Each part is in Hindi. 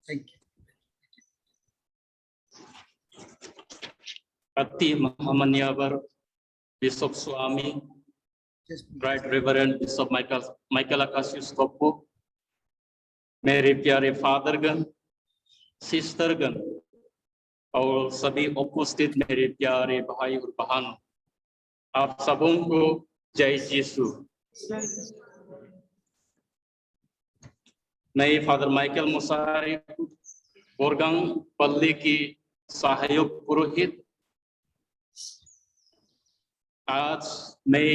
Thank you. अति महामान्यवर bishop Swami right reverend bishop Michael Acacius Kappu, मेरे प्यारे फादरगण, सिस्टरगण और सभी उपस्थित मेरे प्यारे भाई और बहन, आप सबों को जय यीशु। मैं फादर माइकल मुसारी बोरगांव पल्ली की सहायक पुरोहित, आज मैं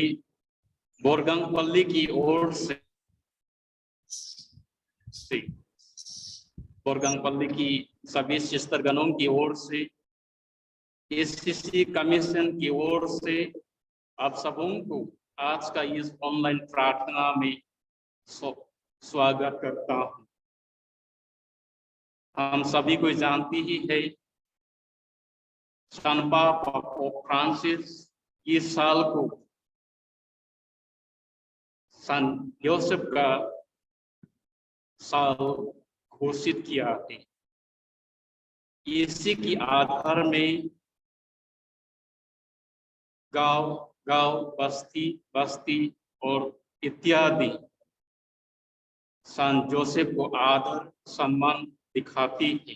बोरगांव पल्ली की ओर से बोरगांव पल्ली की सभी सिस्टरगणों की ओर से, एससीसी कमीशन की ओर से आप सबों को आज का इस ऑनलाइन प्रार्थना में स्वागत करता हूं। हम सभी को जानती ही है, सन पापा पोप फ्रांसिस इस साल को सन जोसेफ का साल घोषित किया है। इसी की आधार में गांव गांव, बस्ती बस्ती और इत्यादि सन जोसेफ को आदर सम्मान दिखाती है।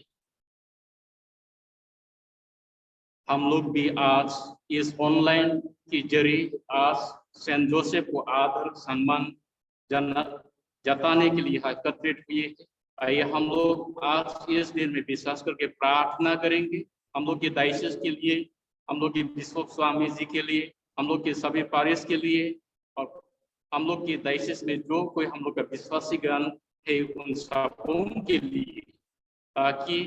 हम लोग भी आज इस ऑनलाइन के जरिए आज सेंट जोसेफ को आदर सम्मान जताने के लिए एकत्रित हुए हैं। आइए हम लोग आज इस दिन में विश्वास करके प्रार्थना करेंगे, हम लोग के डायसिस के लिए, हम लोग के बिशप स्वामी जी के लिए, हम लोग के सभी पारिश के लिए, और हम लोग के डायसिस में जो कोई हम लोग का विश्वासी गण है उन सबों के लिए, ताकि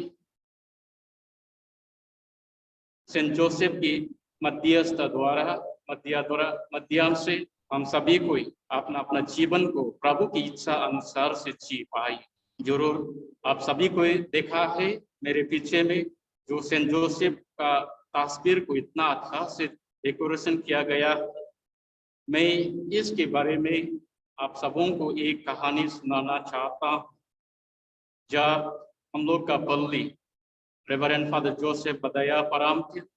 सेंट जोसेफ की माध्यम से हम सभी को अपना अपना जीवन को प्रभु की इच्छा अनुसार से जी पाए। जरूर आप सभी को देखा है मेरे पीछे में जो सेंट जोसेफ का तस्वीर को इतना अच्छा से डेकोरेशन किया गया। मैं इसके बारे में आप सबों को एक कहानी सुनाना चाहता हूँ। जब हम लोग का पल्ली रेवरेंड फादर जोसेफ बदाया परामकृत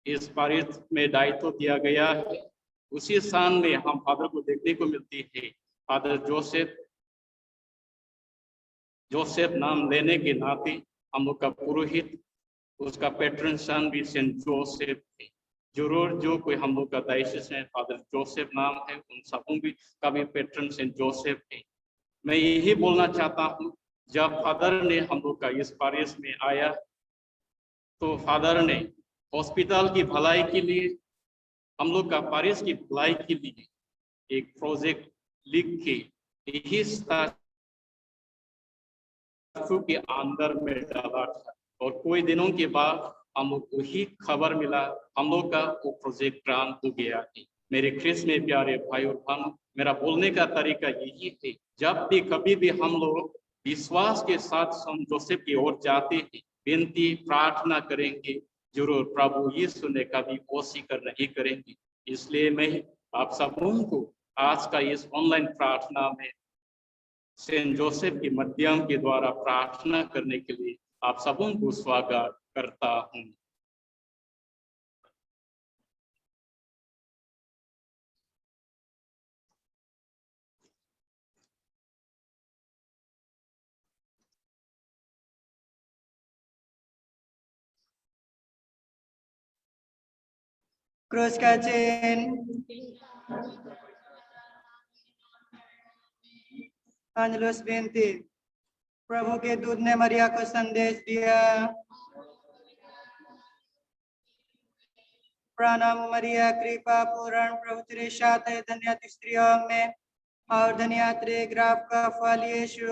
इस पारिश में दायित्व दिया गया है, उसी स्थान में हम फादर को देखने को मिलती है। फादर जोसेफ नाम लेने के नाते हम लोग का पुरोहित, उसका पैट्रन सन भी सेंट जोसेफ है। जरूर जो कोई हम लोग का डायसिस है फादर जोसेफ नाम है, उन सबों भी का भी पैट्रन सेंट जोसेफ है। मैं यही बोलना चाहता हूँ, जब फादर ने हम लोग का इस पारिश में आया तो फादर ने हॉस्पिटल की भलाई के लिए, हम लोग का पारिश की भलाई के लिए एक प्रोजेक्ट लिख के यही के अंदर में डाला था, और कोई दिनों के बाद हम लोग को ही खबर मिला हम लोग का वो प्रोजेक्ट ग्रांट हो गया है। मेरे ख्रिस्त में प्यारे भाई और बहनों, मेरा बोलने का तरीका यही है, जब भी कभी भी हम लोग विश्वास के साथ सेंट जोसेफ की ओर जाते हैं, विनती प्रार्थना करेंगे, जरूर प्रभु यीशु ने कभी अस्वीकार नहीं करेंगे। इसलिए मैं आप सबों को आज का इस ऑनलाइन प्रार्थना में सेंट जोसेफ के माध्यम के द्वारा प्रार्थना करने के लिए आप सबों को स्वागत करता हूं। क्रूस का चिन्ह, अंजलुस विनती। प्रभु के दूत ने मरिया को संदेश दिया, प्रणाम मरिया, कृपा पूर्ण, प्रभु तेरे साथ है, धन्य तू स्त्रियों में और धन्य तेरे गर्भ का फल यीशु।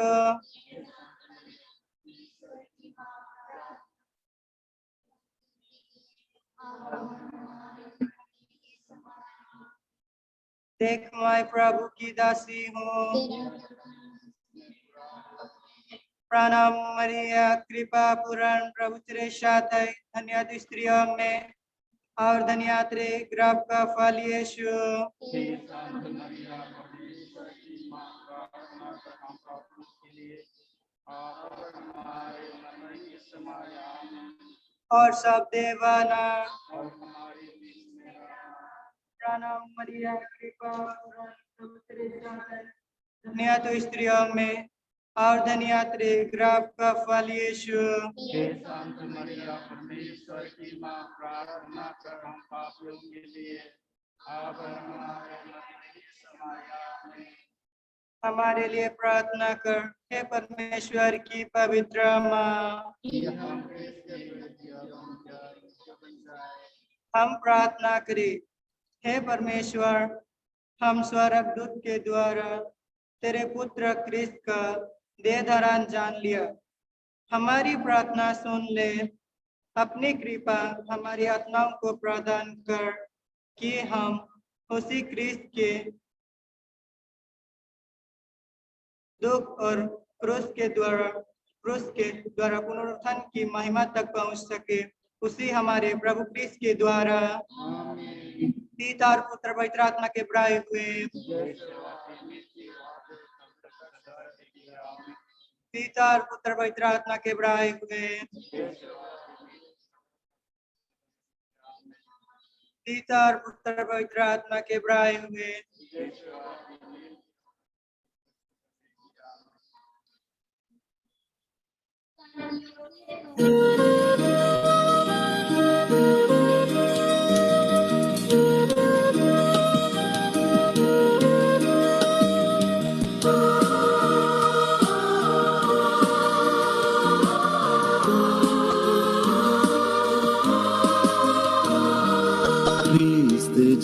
देख मैं प्रभु की दासी हूँ। प्रणाम मरिया, कृपा पूर्ण, प्रभु तेरे साथ है, धन्य तू स्त्रियों में और धन्य तेरे गर्भ का फल यीशु। हमारे मन की समाया और सब देवाना और हमारे बीच में रहना। प्रणाम मरिया कृपा पूर्ण प्रभु तेरे साथ है, धन्य तू स्त्रियों में और धन्य तेरे गर्भ का फल यीशु। हे संत मरिया परमेश्वर की माँ, प्रार्थना कर हम पापियों के लिए अब और हमारे मरने के समय आमीन। हमारे लिए प्रार्थना कर हे परमेश्वर की पवित्र माँ। कि हम इसके प्रति अवज्ञा बन जाए। हम प्रार्थना करें हे परमेश्वर, हम स्वर्गदूत के द्वारा तेरे पुत्र क्रिस्त का देह धारण जान लिया। हमारी प्रार्थना सुन ले, अपनी कृपा हमारी आत्माओं को प्रदान कर कि हम उसी क्रिस्त के दुख और क्रूस के द्वारा पुनरुत्थान की महिमा तक पहुंच सके। उसी हमारे प्रभु क्रिस्त के द्वारा आमीन। पिता और पुत्र पवित्र आत्मा के प्राय हुए। पिता और पुत्र पवित्र आत्मा के प्राय हुए। पिता और पुत्र पवित्र आत्मा के प्राय हुए।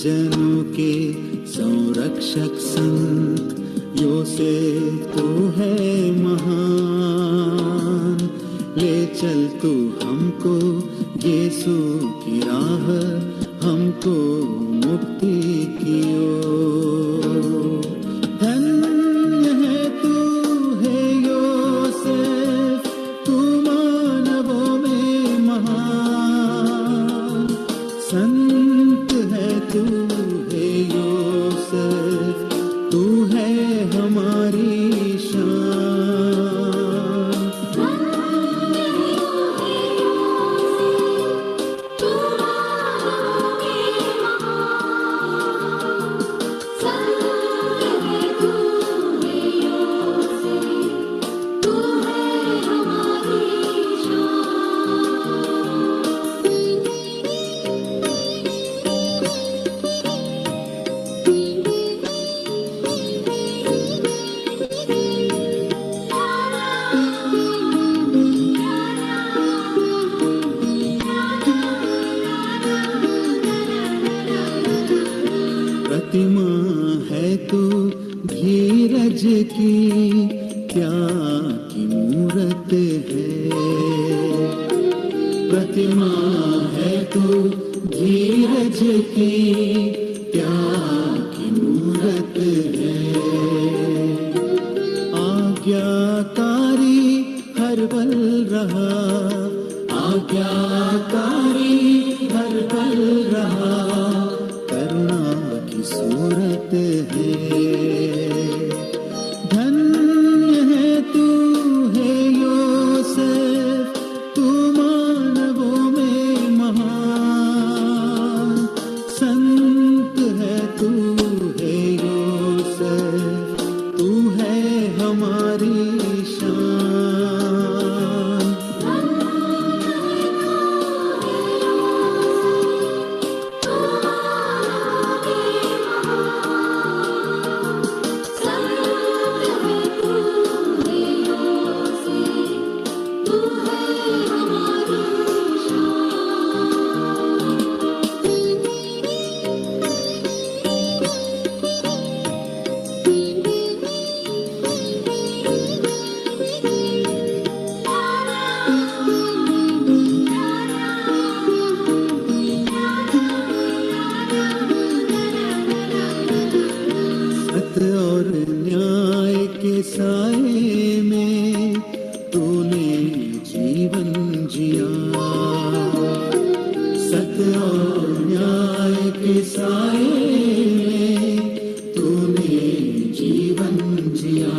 जनों के संरक्षक संत योसेफ तू है महान, ले चल तू हमको यीशु की राह, हमको मुक्ति की ओर। धन्य है तू है योसेफ, तू मानवों में महान, संत है तू है योसेफ, तू है हमारी शान। प्रतिमा है तू धीरज की, क्या की मूरत है। प्रतिमा है तू धीरज की, क्या की मूरत है। आज्ञाकारी हर पल रहा, आज्ञाकारी हर पल रहा, करुणा की सूरत है। धन्य है तू है योसेफ, तू मानवों में महान, संत है तू है योसेफ, तू है हमारी शान। सत्य और न्याय के साए में तूने जीवन जिया, सत्य और न्याय के साए में तूने जीवन जिया।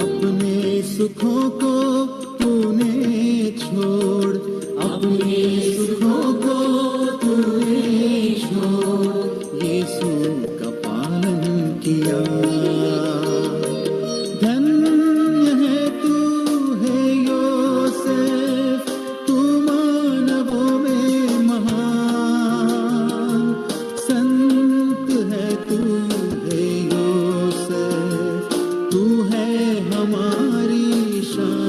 अपने सुख सुखों को तूने छोड़, अपने सुखों को तूने छोड़ यीशु का पालन किया। धन्य है तू है योसेफ, तू मानवों में महान। संत है तू है योसेफ, तू है हमारी शान।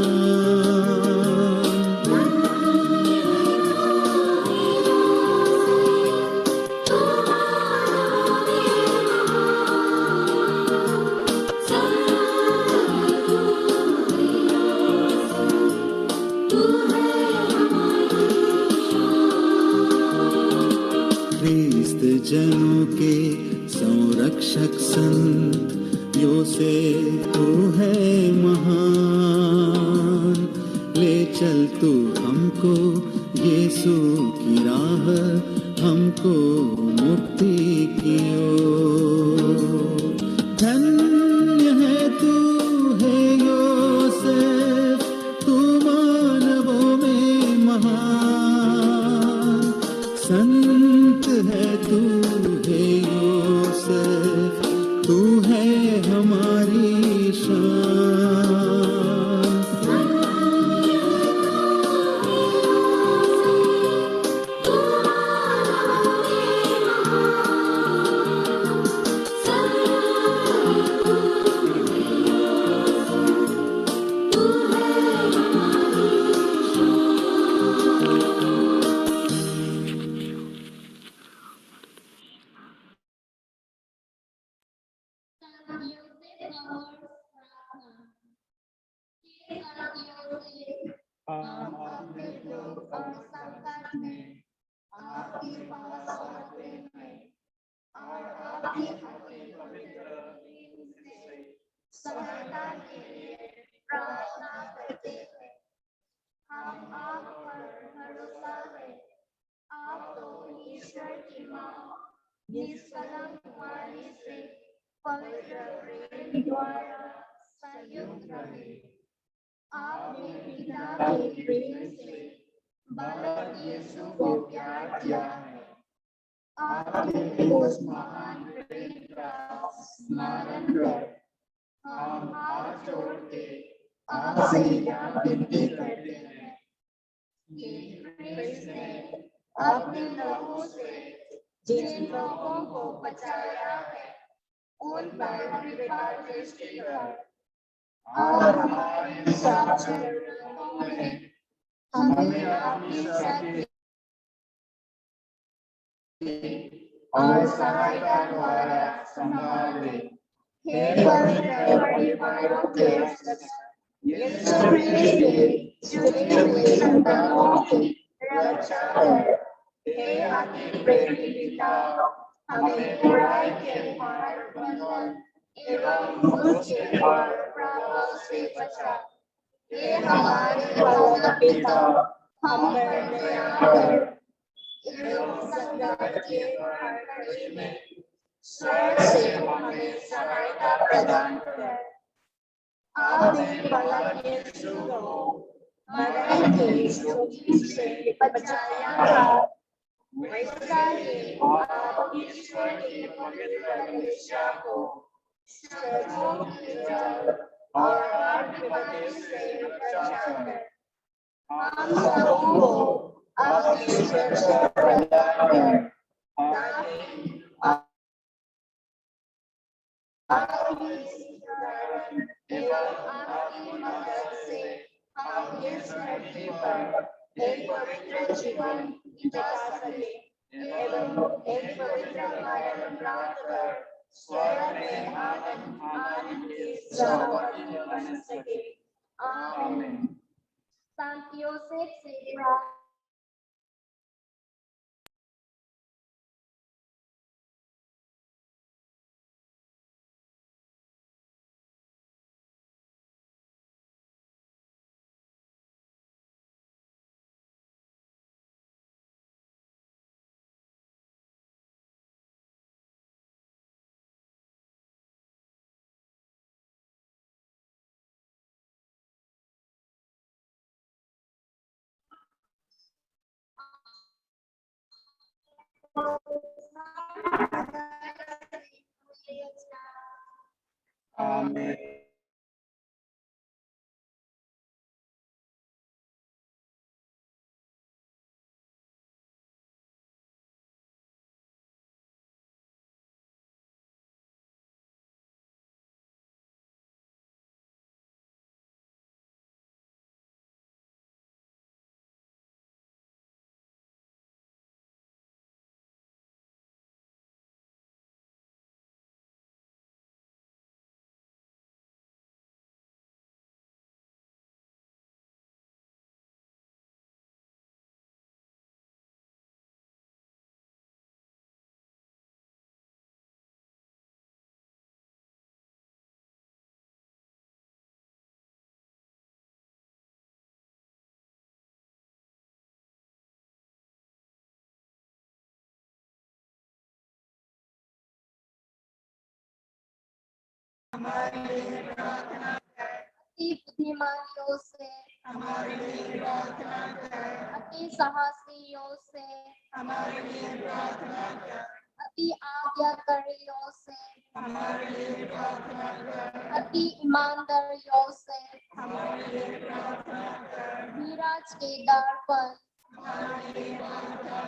ख्रीस्त जनों के संरक्षक संत योसेफ तू है महान। ले चल तू हमको यीशु की राह, हमको मुक्ति की ओर। धन्य है तू है योसेफ, तू मानवों में महान। संत है तू है योसेफ, तू है हमारी शान। हम अपने दुख और संकट में आपके पास आते हैं और आपकी अति पवित्र नीम से सहायता के लिए प्रार्थना करते हैं। हम आप पर भरोसा है। आप तो ईश्वर की मां निष्कलंक कुमारी से पवित्र प्रेम द्वारा संयुक्त रहे। आपने पिता के प्रेम से बालक यीशु को प्यार किया है। आपके उस महान प्रेम का स्मरण कर हम हाथ जोड़ के आपसे यह विनती करते हैं कि क्रिस्त ने अपने लहू से जिन लोगों को बचाया है उन पर कृपा दृष्टि कर और हमारे सब जरूरतों में हमें अपनी शक्ति और सहायता द्वारा संभाले। हे पवित्र परिवारों के रक्षक, यीशु मसीह के चुने हुए संतानों की रक्षा कर। हे अति प्रेमी पिता, हमें बुराई के मार बंधन एवं उसके मार प्रभाव से बचा। हे हमारे भला पिता, हम पर दया कर एवं संकट के हर घड़ी में स्वर्ग से हमें सहायता प्रदान कर। आपने बालक यीशु को मरण के जोखिम से बचाया था, वैसा ही आप ईश्वर की पवित्र कलीसिया को शत्रुओं की जड़ और हर विपत्ति से रक्षा कर। हम सबों को आपकी सुरक्षा प्रदान कर, ताकि आपकी शरण एवं आपकी मदद से हम इस धरती पर एक पवित्र जीवन बिता सके एवं एक पवित्र मरण प्राप्त कर स्वर्ग में आनंद के सहभागी बन सके। आमीन। संत योसेफ से प्रार्थना। आमीन। अति बुद्धिमान योसेफ हमारे लिए प्रार्थना कर। अति साहसी योसेफ हमारे लिए प्रार्थना कर। अति आज्ञाकारी योसेफ हमारे लिए प्रार्थना कर। अति ईमानदार योसेफ हमारे लिए प्रार्थना कर। धीरज के दर्पण हमारे लिए प्रार्थना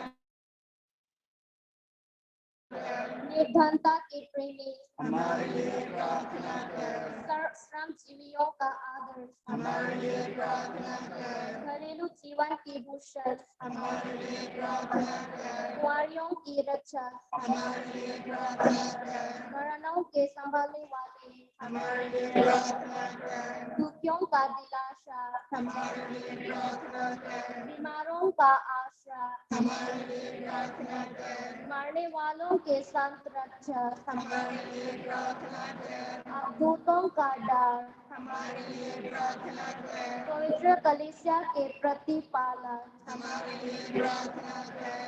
निर्धनता के प्रेमी हमारे लिए प्रार्थना कर। श्रमजीवियों का आदर्श हमारे लिए प्रार्थना कर। घरेलू जीवन की भूषण हमारे लिए प्रार्थना कर। कुंवारियों की रक्षा हमारे लिए प्रार्थना कर। मरणों के संभालने वाले हमारे लिए प्रार्थना कर। दुखियों का दिलासा हमारे लिए प्रार्थना कर। बीमारों का आशा हमारे लिए प्रार्थना कर। मरने वालों के संत रक्षक हमारे लिए प्रार्थना कर। अवधूतों का डर हमारे लिए प्रार्थना कर। पवित्र कलीसिया के प्रतिपालक हमारे लिए प्रार्थना कर।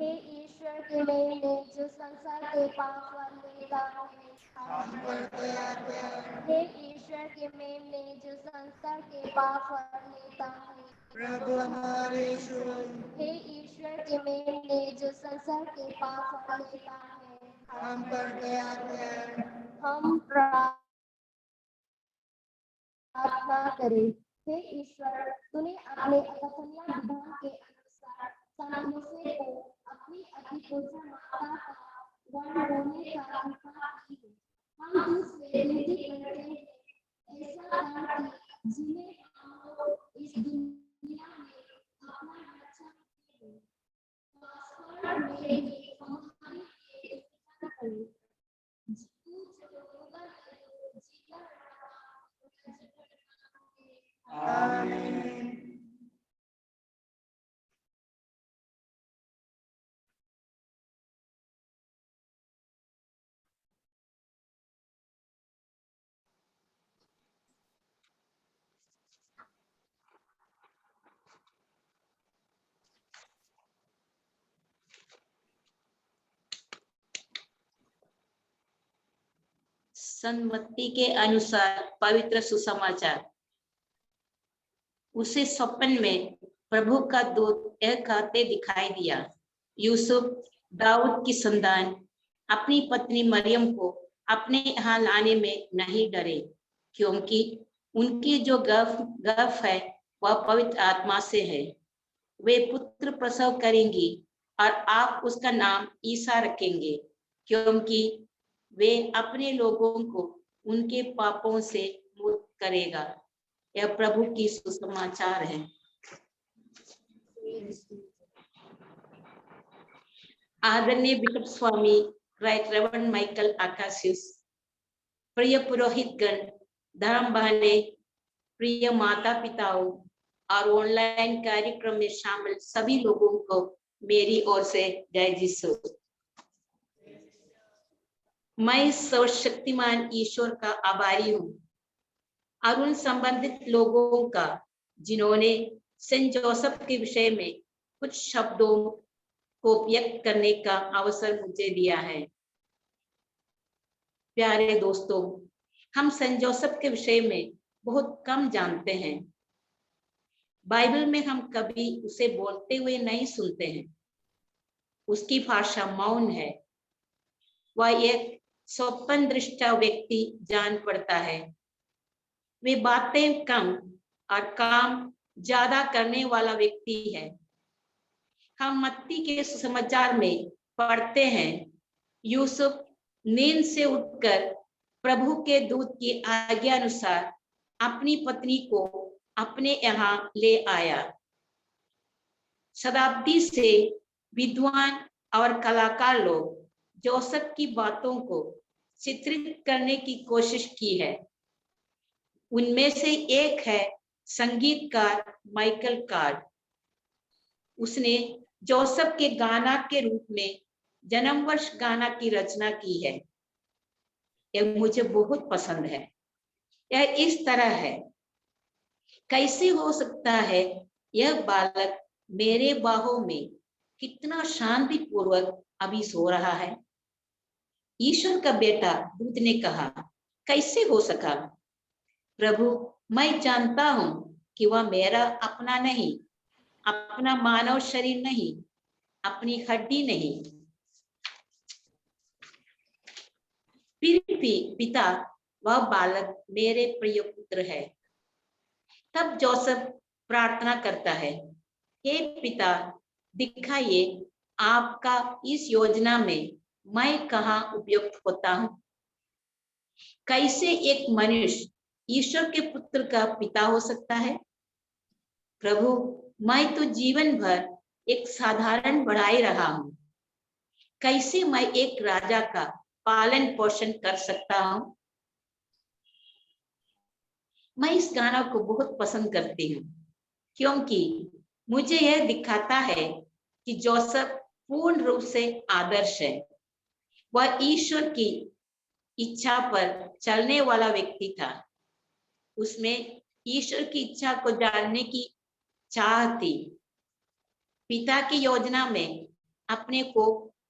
हे ईश्वर के मेले जो संसार के पाप पर लेता है हम पर दया कर। हे ईश्वर के मेले जो संसार के पाप पर लेता है प्रभु हमारे सुन। हे ईश्वर के मेले जो संसार के पाप पर लेता है हम पर दया कर। हम प्रार्थना करें। हे ईश्वर तूने अपने अकथनीय विधान के अनुसार संतोषे को अपनी अति पूज्य माता का वर्ण होने का अधिकार दी है। हम तुझसे विनती करते हैं ऐसा कर कि जिन्हें हम लोग इस दुनिया में अपना रक्षा करते हैं परस्पर में भी हमारी रक्षा करें। तू जो होगा जीता आमीन। संमति के अनुसार पवित्र सुसमाचार। उसे स्वप्न में प्रभु का दूत यह कहते दिखाई दिया, यूसुफ दाऊद की संतान अपनी पत्नी मरियम को अपने यहाँ लाने में नहीं डरे, क्योंकि उनकी जो गर्भ है वह पवित्र आत्मा से है। वे पुत्र प्रसव करेंगी और आप उसका नाम ईसा रखेंगे, क्योंकि वे अपने लोगों को उनके पापों से मुक्त करेगा। यह प्रभु की सुसमाचार है। आदरणीय bishop Swami right reverend Michael आकाशिस, प्रिय पुरोहितगण, धर्म बहने, प्रिय माता पिताओं और ऑनलाइन कार्यक्रम में शामिल सभी लोगों को मेरी ओर से जय यीशु। मैं सर्वशक्तिमान ईश्वर का आभारी हूँ और उन संबंधित लोगों का जिन्होंने सेंट जोसेफ के विषय में कुछ शब्दों को व्यक्त करने का अवसर मुझे दिया है। प्यारे दोस्तों, हम सेंट जोसेफ के विषय में बहुत कम जानते हैं। बाइबल में हम कभी उसे बोलते हुए नहीं सुनते हैं। उसकी भाषा मौन है। वह एक स्वप्न दृष्टा व्यक्ति जान पड़ता है। वे बातें कम और काम ज्यादा करने वाला व्यक्ति है। हम मत्ती के सुसमाचार में पढ़ते हैं, यूसुफ नींद से उठकर प्रभु के दूत की आज्ञा अनुसार अपनी पत्नी को अपने यहाँ ले आया। शताब्दी से विद्वान और कलाकार लोग जोसेफ की बातों को चित्रित करने की कोशिश की है। उनमें से एक है संगीतकार माइकल कार्ड। उसने जोसेफ के गाना के रूप में जन्म वर्ष गाना की रचना की है। यह मुझे बहुत पसंद है। यह इस तरह है, कैसे हो सकता है यह बालक मेरे बाहों में कितना शांति पूर्वक अभी सो रहा है। ईश्वर का बेटा दूत ने कहा, कैसे हो सका? प्रभु, मैं जानता हूं कि वह मेरा अपना नहीं, अपना मानव शरीर नहीं, अपनी हड्डी नहीं। फिर भी पिता, वह बालक मेरे प्रिय पुत्र है। तब जोसेफ प्रार्थना करता है, हे पिता, दिखाइए आपका इस योजना में मैं कहाँ उपयुक्त होता हूँ। कैसे एक मनुष्य ईश्वर के पुत्र का पिता हो सकता है? प्रभु, मैं तो जीवन भर एक साधारण बढ़ाई रहा हूँ। कैसे मैं एक राजा का पालन पोषण कर सकता हूँ? मैं इस गाना को बहुत पसंद करती हूँ क्योंकि मुझे यह दिखाता है कि जोसेफ पूर्ण रूप से आदर्श है। वह ईश्वर की इच्छा पर चलने वाला व्यक्ति था। उसमें ईश्वर की इच्छा को जानने की चाह थी। पिता की योजना में अपने को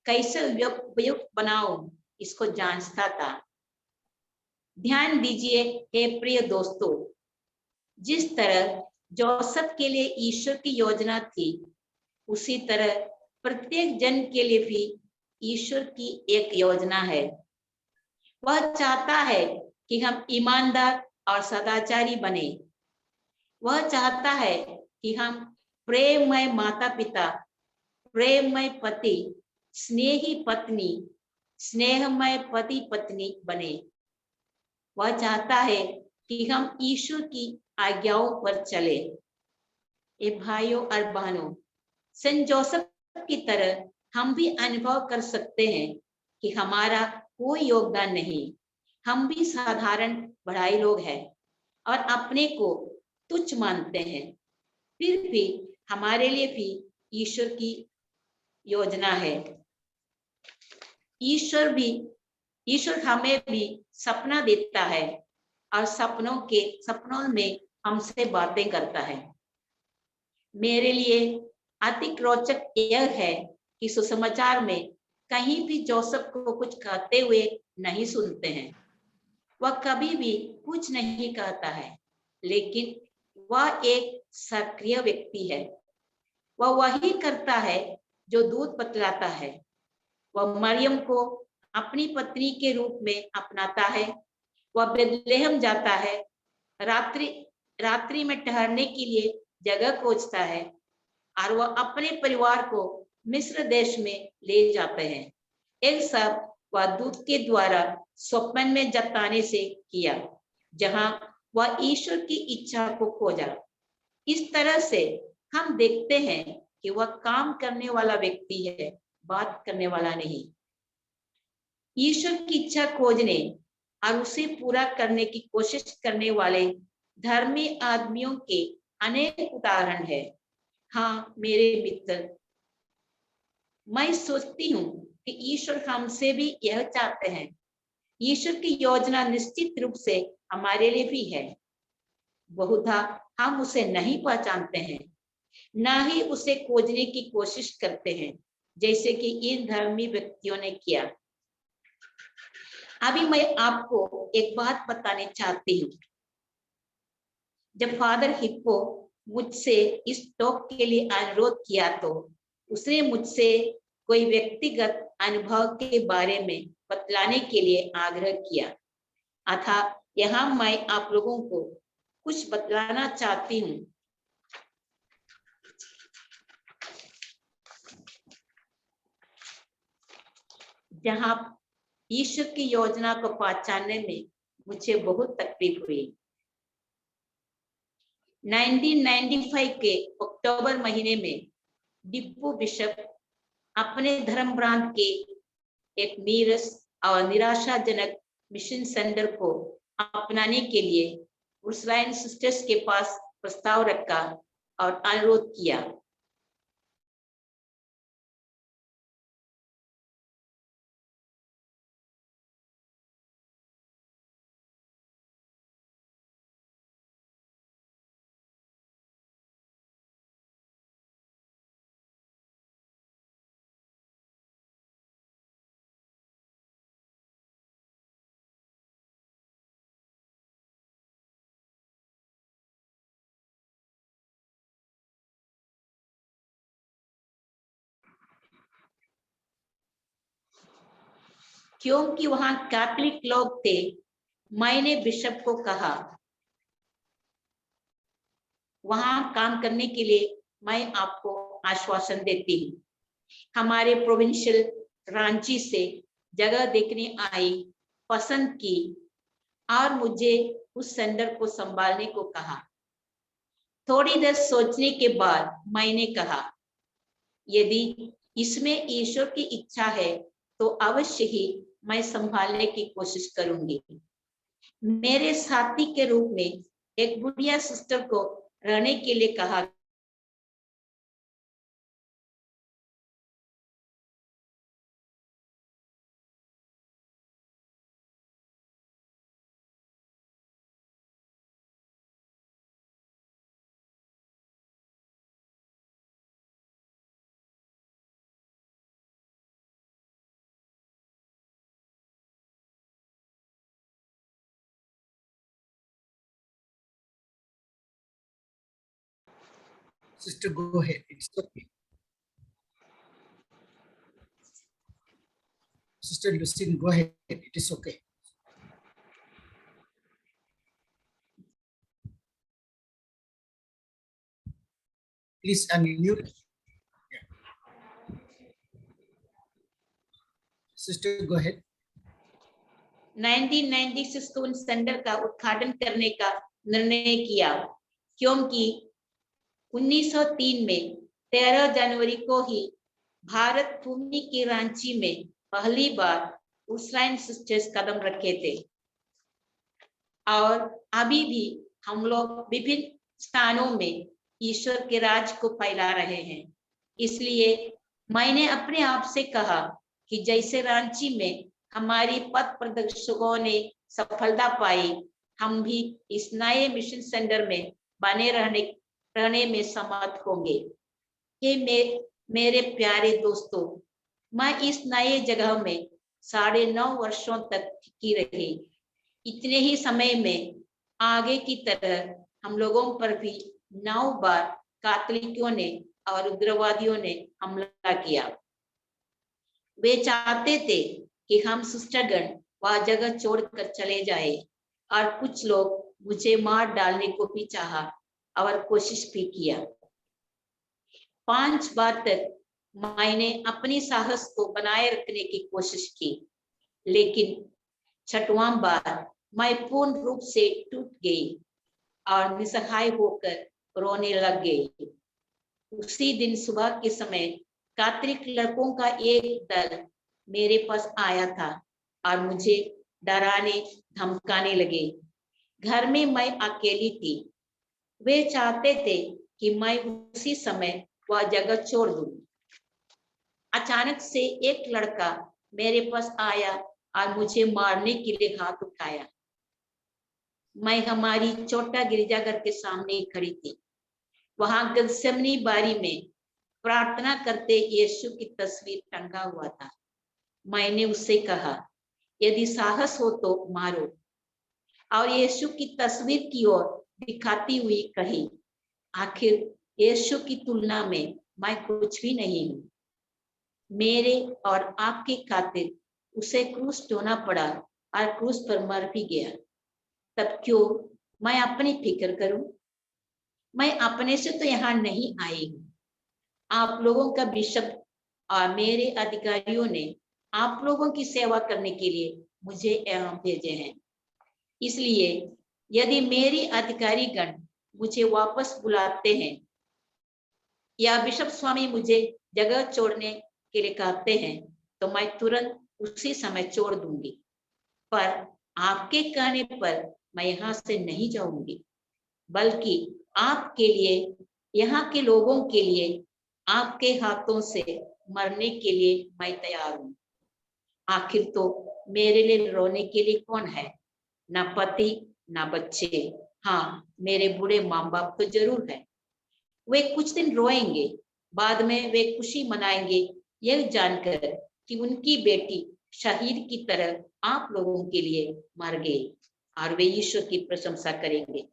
कैसे उपयुक्त बनाऊं, इसको जांचता था। ध्यान दीजिए हे प्रिय दोस्तों, जिस तरह जोसेफ के लिए ईश्वर की योजना थी, उसी तरह प्रत्येक जन के लिए भी ईश्वर की एक योजना है। वह चाहता है कि हम ईमानदार और सदाचारी बने। वह चाहता है कि हम प्रेममय माता पिता, प्रेममय पति, स्नेही पत्नी, स्नेहमय पति पत्नी बने। वह चाहता है कि हम ईश्वर की आज्ञाओं पर चले। ए भाइयों और बहनों, सेंट जोसेफ की तरह हम भी अनुभव कर सकते हैं कि हमारा कोई योगदान नहीं। हम भी साधारण बढ़ाई लोग हैं और अपने को तुच्छ मानते हैं। फिर भी हमारे लिए भी ईश्वर की योजना है। ईश्वर हमें भी सपना देता है और सपनों में हमसे बातें करता है। मेरे लिए अधिक रोचक यह है कि सुसमाचार में कहीं भी जोसेफ को कुछ कहते हुए नहीं सुनते हैं। वह कभी भी कुछ नहीं कहता है, लेकिन वह एक सक्रिय व्यक्ति है। वह वही करता है जो दूत बतलाता है। वह मरियम को अपनी पत्नी के रूप में अपनाता है। वह बेथलेहम जाता है, रात्रि में ठहरने के लिए जगह खोजता है और वह अपने परिवार को मिस्र देश में ले जाते हैं। यह सब वह दूत के द्वारा स्वप्न में जताने से किया, जहां वह ईश्वर की इच्छा को खोजा। इस तरह से हम देखते हैं कि वह काम करने वाला व्यक्ति है, बात करने वाला नहीं। ईश्वर की इच्छा खोजने और उसे पूरा करने की कोशिश करने वाले धर्मी आदमियों के अनेक उदाहरण है। हाँ मेरे मित्र, मैं सोचती हूँ कि ईश्वर हमसे भी यह चाहते हैं। ईश्वर की योजना निश्चित रूप से हमारे लिए भी है। बहुधा हम उसे नहीं पहचानते हैं, ना ही उसे खोजने की कोशिश करते हैं, जैसे कि इन धर्मी व्यक्तियों ने किया। अभी मैं आपको एक बात बताने चाहती हूँ। जब फादर हिप्पो मुझसे इस टॉक के लिए अनुरोध किया तो उसने मुझसे कोई व्यक्तिगत अनुभव के बारे में बतलाने के लिए आग्रह किया। अतः यहाँ मैं आप लोगों को कुछ बतलाना चाहती हूँ। जहाँ ईश्वर की योजना को पहचानने में मुझे बहुत तकलीफ हुई। 1995 के अक्टूबर महीने में डिप्पू बिशप अपने धर्म प्रांत के एक नीरस और निराशाजनक मिशन सेंटर को अपनाने के लिए उर्सुलाइन सिस्टर्स के पास प्रस्ताव रखा और अनुरोध किया। क्योंकि वहां कैथोलिक लोग थे, मैंने बिशप को कहा वहां काम करने के लिए मैं आपको आश्वासन देती हूँ। हमारे प्रोविंशियल रांची से जगह देखने आई, पसंद की और मुझे उस सेंटर को संभालने को कहा। थोड़ी देर सोचने के बाद मैंने कहा यदि इसमें ईश्वर की इच्छा है तो अवश्य ही मैं संभालने की कोशिश करूंगी। मेरे साथी के रूप में एक बुढ़िया सिस्टर को रहने के लिए कहा। Sister, go ahead. It's okay. Sister Lucine, go ahead. It is okay. Please unmute. Yeah. Sister, go ahead. 1996 को उन सेंटर का उद्घाटन करने का निर्णय किया क्योंकि 1903 में 13 जनवरी को ही भारत भूमि की रांची में पहली बार उर्सुलाइन सिस्टर्स कदम रखे थे और अभी भी हम लोग विभिन्न स्थानों में ईश्वर के राज को फैला रहे हैं। इसलिए मैंने अपने आप से कहा कि जैसे रांची में हमारी पथ प्रदर्शकों ने सफलता पाई, हम भी इस नए मिशन सेंटर में बने रहने में समर्थ होंगे। ये मेरे प्यारे दोस्तों, मैं इस नए जगह में 9.5 वर्षों तक टिकी रही। इतने ही समय में आगे की तरह हम लोगों पर भी 9 बार कैथोलिकों ने और उग्रवादियों ने हमला किया। वे चाहते थे कि हम सिस्टरगण वह जगह छोड़कर चले जाए और कुछ लोग मुझे मार डालने को भी चाहा और कोशिश भी किया। 5 बार तक मैंने अपनी साहस को बनाए रखने की कोशिश की, लेकिन 6वां बार मैं पूर्ण रूप से टूट गई और निसहाय होकर रोने लग गई। उसी दिन सुबह के समय कैथोलिक लड़कों का एक दल मेरे पास आया था और मुझे डराने धमकाने लगे। घर में मैं अकेली थी। वे चाहते थे कि मैं उसी समय वह जगह छोड़ दूं। अचानक से एक लड़का मेरे पास आया और मुझे मारने के लिए हाथ उठाया। मैं हमारी छोटा गिरजाघर के सामने खड़ी थी। वहां गत्सेमनी बारी में प्रार्थना करते यीशु की तस्वीर टंगा हुआ था। मैंने उससे कहा, यदि साहस हो तो मारो, और यीशु की तस्वीर की ओर दिखाती हुई कही, आखिर यीशु की तुलना में मैं कुछ भी नहीं हूं। मेरे और आपके खातिर उसे क्रूस ढोना पड़ा और क्रूस पर मर भी गया, तब क्यों मैं अपनी फिक्र करूं? मैं अपने से तो यहाँ नहीं आई हूँ। आप लोगों का बिशप और मेरे अधिकारियों ने आप लोगों की सेवा करने के लिए मुझे यहाँ भेजे हैं। इसलिए यदि मेरी अधिकारी गण मुझे वापस बुलाते हैं या बिशप स्वामी मुझे जगह छोड़ने के लिए कहते हैं, तो मैं तुरंत उसी समय छोड़ दूंगी। पर आपके कहने पर मैं यहाँ से नहीं जाऊंगी, बल्कि आपके लिए, यहाँ के लोगों के लिए, आपके हाथों से मरने के लिए मैं तैयार हूँ। आखिर तो मेरे लिए रोने के लिए कौन है? ना पति, ना बच्चे। हाँ, मेरे बूढ़े माँ बाप तो जरूर है। वे कुछ दिन रोएंगे, बाद में वे खुशी मनाएंगे यह जानकर कि उनकी बेटी शहीद की तरह आप लोगों के लिए मर गई, और वे ईश्वर की प्रशंसा करेंगे।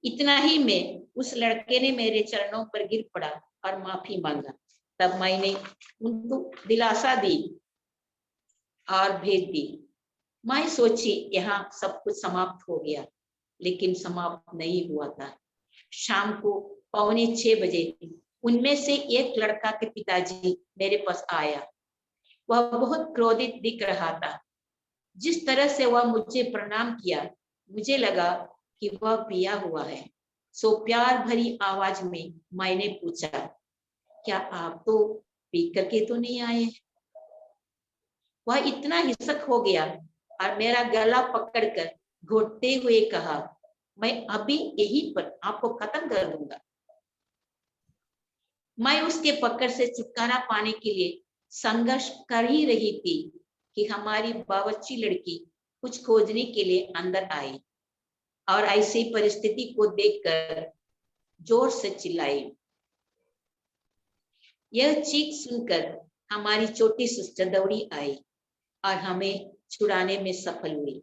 इतना ही में उस लड़के ने मेरे चरणों पर गिर पड़ा और माफी मांगा। तब मैंने उनको दिलासा दी और भेज दी। मैं सोची यहाँ सब कुछ समाप्त हो गया, लेकिन समाप्त नहीं हुआ था। शाम को 5:45 बजे उनमें से एक लड़का के पिताजी मेरे पास आया। वह बहुत क्रोधित दिख रहा था। जिस तरह से वह मुझे प्रणाम किया, मुझे लगा कि वह पिया हुआ है। सो प्यार भरी आवाज में मैंने पूछा, क्या आप तो पी करके तो नहीं आए? वह इतना हिंसक हो गया और मेरा गला पकड़कर घोटते हुए कहा, मैं अभी यहीं पर आपको खत्म कर दूंगा। मैं उसके पकड़ से छुटकारा पाने के लिए संघर्ष कर ही रही थी कि हमारी बावर्ची लड़की कुछ खोजने के लिए अंदर आई और ऐसी परिस्थिति को देखकर जोर से चिल्लाई। यह चीख सुनकर हमारी छोटी सिस्टर दौड़ी आई और हमें छुड़ाने में सफल हुई।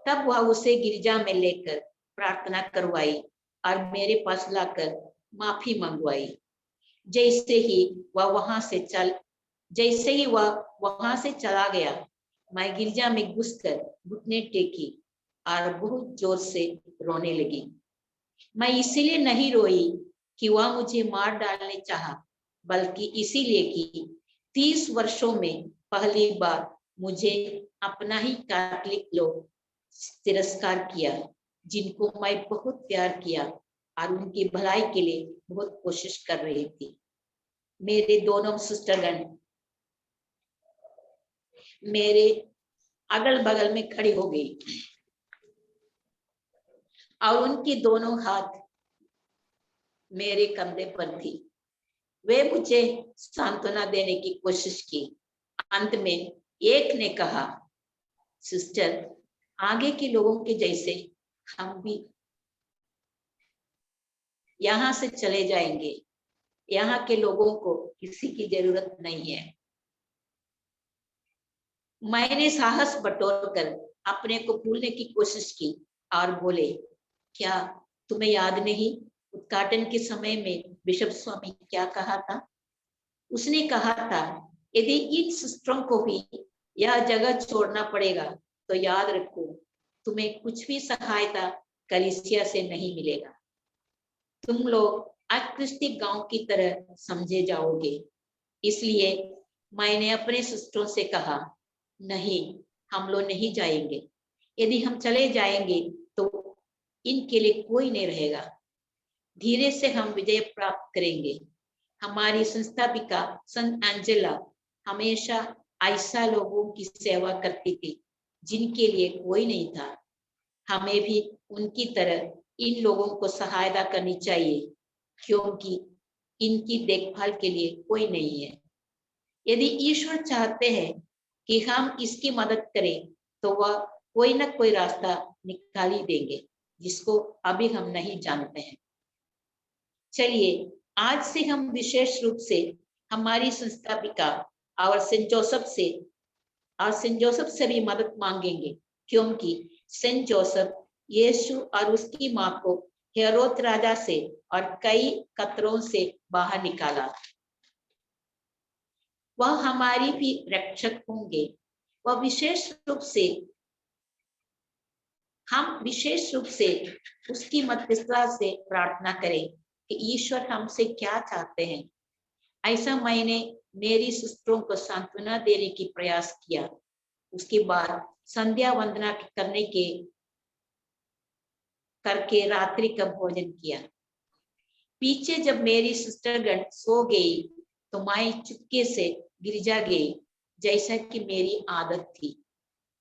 तब वह उसे गिरजा में लेकर प्रार्थना करवाई और मेरे पास लाकर माफी मंगवाई। जैसे ही वह वहां से चला गया, मैं गिरजा में घुसकर घुटने टेकी और बहुत जोर से रोने लगी। मैं इसीलिए नहीं रोई कि वह मुझे मार डालने चाहा, बल्कि इसीलिए कि 30 वर्षों में पहली बार मुझे अपना ही कैथोलिक लोग तिरस्कार किया, जिनको मैं बहुत प्यार किया और उनकी भलाई के लिए बहुत कोशिश कर रही थी। मेरे दोनों सिस्टरगण मेरे अगल बगल में खड़ी हो गई और उनकी दोनों हाथ मेरे कंधे पर थी। वे मुझे सांत्वना देने की कोशिश की। अंत में एक ने कहा, सिस्टर, आगे के लोगों के जैसे हम भी यहाँ से चले जाएंगे। यहाँ के लोगों को किसी की जरूरत नहीं है। मैंने साहस बटोरकर अपने को भूलने की कोशिश की और बोले, क्या तुम्हें याद नहीं उद्घाटन के समय में बिशप स्वामी क्या कहा था? उसने कहा था, यदि इन सिस्टरों को भी यह जगह छोड़ना पड़ेगा तो याद रखो, तुम्हें कुछ भी सहायता कलीसिया से नहीं मिलेगा। तुम लोग अक्रिस्ती गांव की तरह समझे जाओगे। इसलिए मैंने अपने सिस्टरों से कहा, नहीं, हम लोग नहीं जाएंगे। यदि हम चले जाएंगे तो इनके लिए कोई नहीं रहेगा। धीरे से हम विजय प्राप्त करेंगे। हमारी संस्थापिका संत एंजेला हमेशा ऐसा लोगों की सेवा करती थी जिनके लिए कोई नहीं था। हमें भी उनकी तरह इन लोगों को सहायता करनी चाहिए, क्योंकि इनकी देखभाल के लिए कोई नहीं है। यदि ईश्वर चाहते हैं कि हम इसकी मदद करें, तो वह कोई ना कोई रास्ता निकाल ही देंगे, जिसको अभी हम नहीं जानते हैं। चलिए, आज से हम विशेष रूप से हमारी संस्थापिका और सेंट जोसेफ से भी मदद मांगेंगे, क्योंकि सेंट जोसेफ यीशु और उसकी मां को हेरोद राजा से और कई खतरों से बाहर निकाला। वह हमारी भी रक्षक होंगे। वह हम विशेष रूप से उसकी मध्यस्थता से प्रार्थना करें कि ईश्वर हमसे क्या चाहते हैं। ऐसा मैंने मेरी सिस्टरों को सांत्वना देने की प्रयास किया। उसके बाद संध्या वंदना करके रात्रि का भोजन किया। पीछे जब मेरी सिस्टरगण सो गई तो मैं चुपके से गिरजा गई, जैसा कि मेरी आदत थी,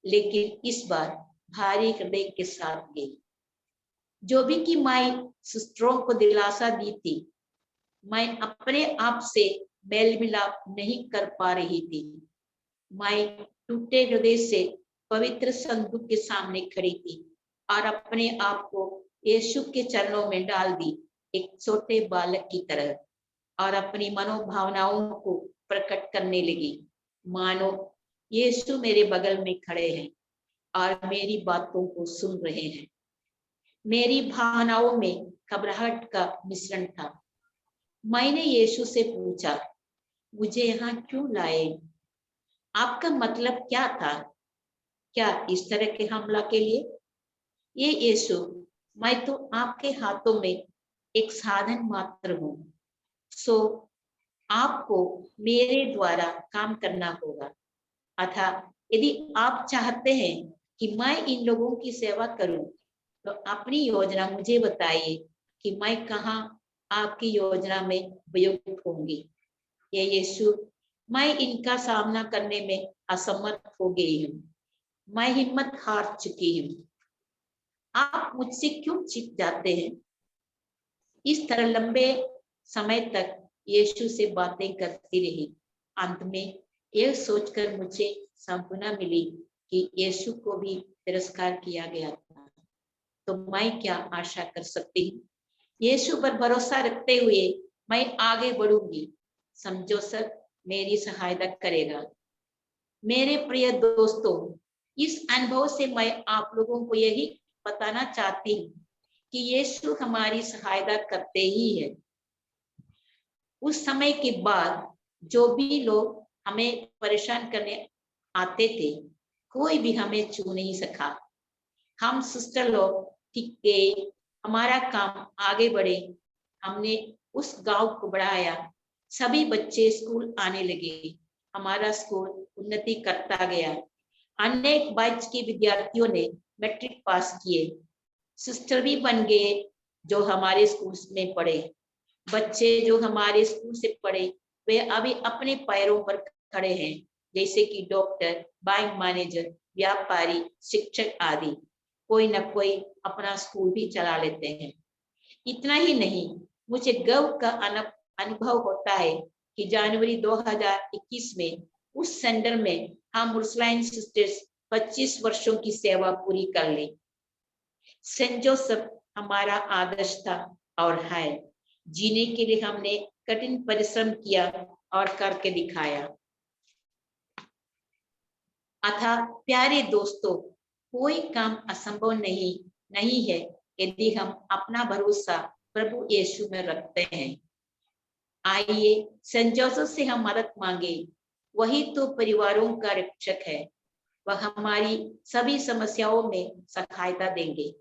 लेकिन इस बार भारी हृदय के साथ गई। जो भी कि मैं सिस्टरों को दिलासा दी थी, मैं अपने आप से मेल मिलाप नहीं कर पा रही थी। मैं टूटे हृदय से पवित्र संदूक के सामने खड़ी थी और अपने आप को यीशु के चरणों में डाल दी, एक छोटे बालक की तरह, और अपनी मनोभावनाओं को प्रकट करने लगी, मानो यीशु मेरे बगल में खड़े हैं और मेरी बातों को सुन रहे हैं। मेरी भावनाओं में घबराहट का मिश्रण था। मैंने यीशु से पूछा, मुझे यहाँ क्यों लाए? आपका मतलब क्या था? क्या इस तरह के हमला के लिए? ये यीशु, मैं तो आपके हाथों में एक साधन मात्र हूँ, सो आपको मेरे द्वारा काम करना होगा। अतः यदि आप चाहते हैं कि मैं इन लोगों की सेवा करूं, तो अपनी योजना मुझे बताइए कि मैं कहाँ आपकी योजना में उपयुक्त होंगी। ये यीशु, मैं इनका सामना करने में असमर्थ हो गई हूँ। मैं हिम्मत हार चुकी हूँ। आप मुझसे क्यों चीख जाते हैं? इस तरह लंबे समय तक यीशु से बातें करती रही। अंत में यह सोचकर मुझे सांत्वना मिली कि यीशु को भी तिरस्कार किया गया था, तो मैं क्या आशा कर सकती हूँ? यीशु पर भरोसा रखते हुए मैं आगे बढ़ूंगी। समझो सर, मेरी सहायता करेगा। मेरे प्रिय दोस्तों, इस अनुभव से मैं आप लोगों को यही बताना चाहती हूँ कि यीशु हमारी सहायता करते ही है। उस समय के बाद जो भी लोग हमें परेशान करने आते थे, कोई भी हमें छू नहीं सका। हम सिस्टर लोग टिक गए, हमारा काम आगे बढ़े। हमने उस गांव को बढ़ाया, सभी बच्चे स्कूल आने लगे, हमारा स्कूल उन्नति करता गया। अनेक बैच के विद्यार्थियों ने मैट्रिक पास किए, सिस्टर भी बन गए जो हमारे स्कूल में पढ़े। बच्चे जो हमारे स्कूल से पढ़े वे अभी अपने पैरों पर खड़े हैं, जैसे कि डॉक्टर, बैंक मैनेजर, व्यापारी, शिक्षक आदि। कोई न कोई अपना स्कूल भी चला लेते हैं। इतना ही नहीं, मुझे गर्व का अनुभव होता है कि जनवरी 2021 में उस सेंटर में हम उर्सुलाइन सिस्टर्स 25 वर्षों की सेवा पूरी कर ली। सेंट जोसेफ हमारा आदर्श था और है। जीने के लिए हमने कठिन परिश्रम किया और करके दिखाया। अतः प्यारे दोस्तों, कोई काम असंभव नहीं है यदि हम अपना भरोसा प्रभु यीशु में रखते हैं। आइए सेंट जोसेफ से हम मदद मांगे। वही तो परिवारों का रक्षक है। वह हमारी सभी समस्याओं में सहायता देंगे।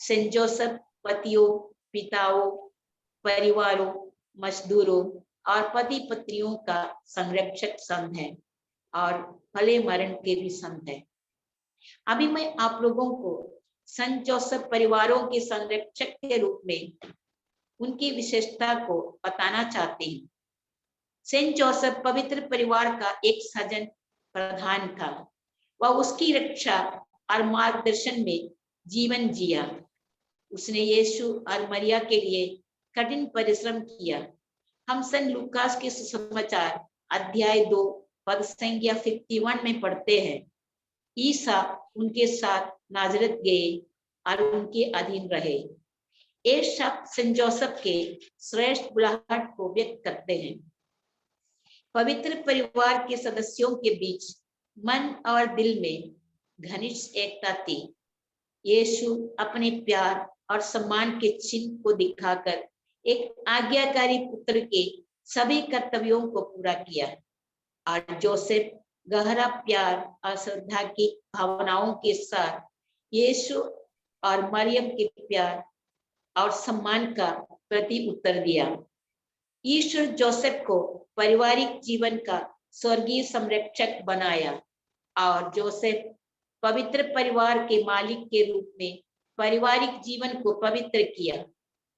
सेंट जोसेफ पतियों, पिताओं, परिवारों, मजदूरों और पति पत्नियों का संरक्षक संत है और भले मरण के भी संत है। अभी मैं आप लोगों को सेंट जोसेफ परिवारों के संरक्षक के रूप में उनकी विशेषता को बताना चाहती हूँ। सेंट जोसेफ पवित्र परिवार का एक सजन प्रधान था। वह उसकी रक्षा और मार्गदर्शन में जीवन जिया। उसने यीशु और मरिया के लिए कठिन परिश्रम किया। हम संत लूकास के सुसमाचार अध्याय 2 पद संख्या 51 में पढ़ते हैं, ईसा उनके साथ नाजरत गए और उनके अधीन रहे। ये शब्द सेंट जोसेफ के श्रेष्ठ बुलाहट को व्यक्त करते हैं। पवित्र परिवार के सदस्यों के बीच मन और दिल में घनिष्ठ एकता थी। यीशु अपने प्यार और सम्मान के चिन्ह को दिखाकर एक आज्ञाकारी पुत्र के सभी कर्तव्यों को पूरा किया। और जोसेफ गहरा प्यार और श्रद्धा की भावनाओं के साथ यीशु और मरियम के प्यार और सम्मान का प्रति उत्तर दिया। ईश्वर जोसेफ को पारिवारिक जीवन का स्वर्गीय संरक्षक बनाया और जोसेफ पवित्र परिवार के मालिक के रूप में पारिवारिक जीवन को पवित्र किया।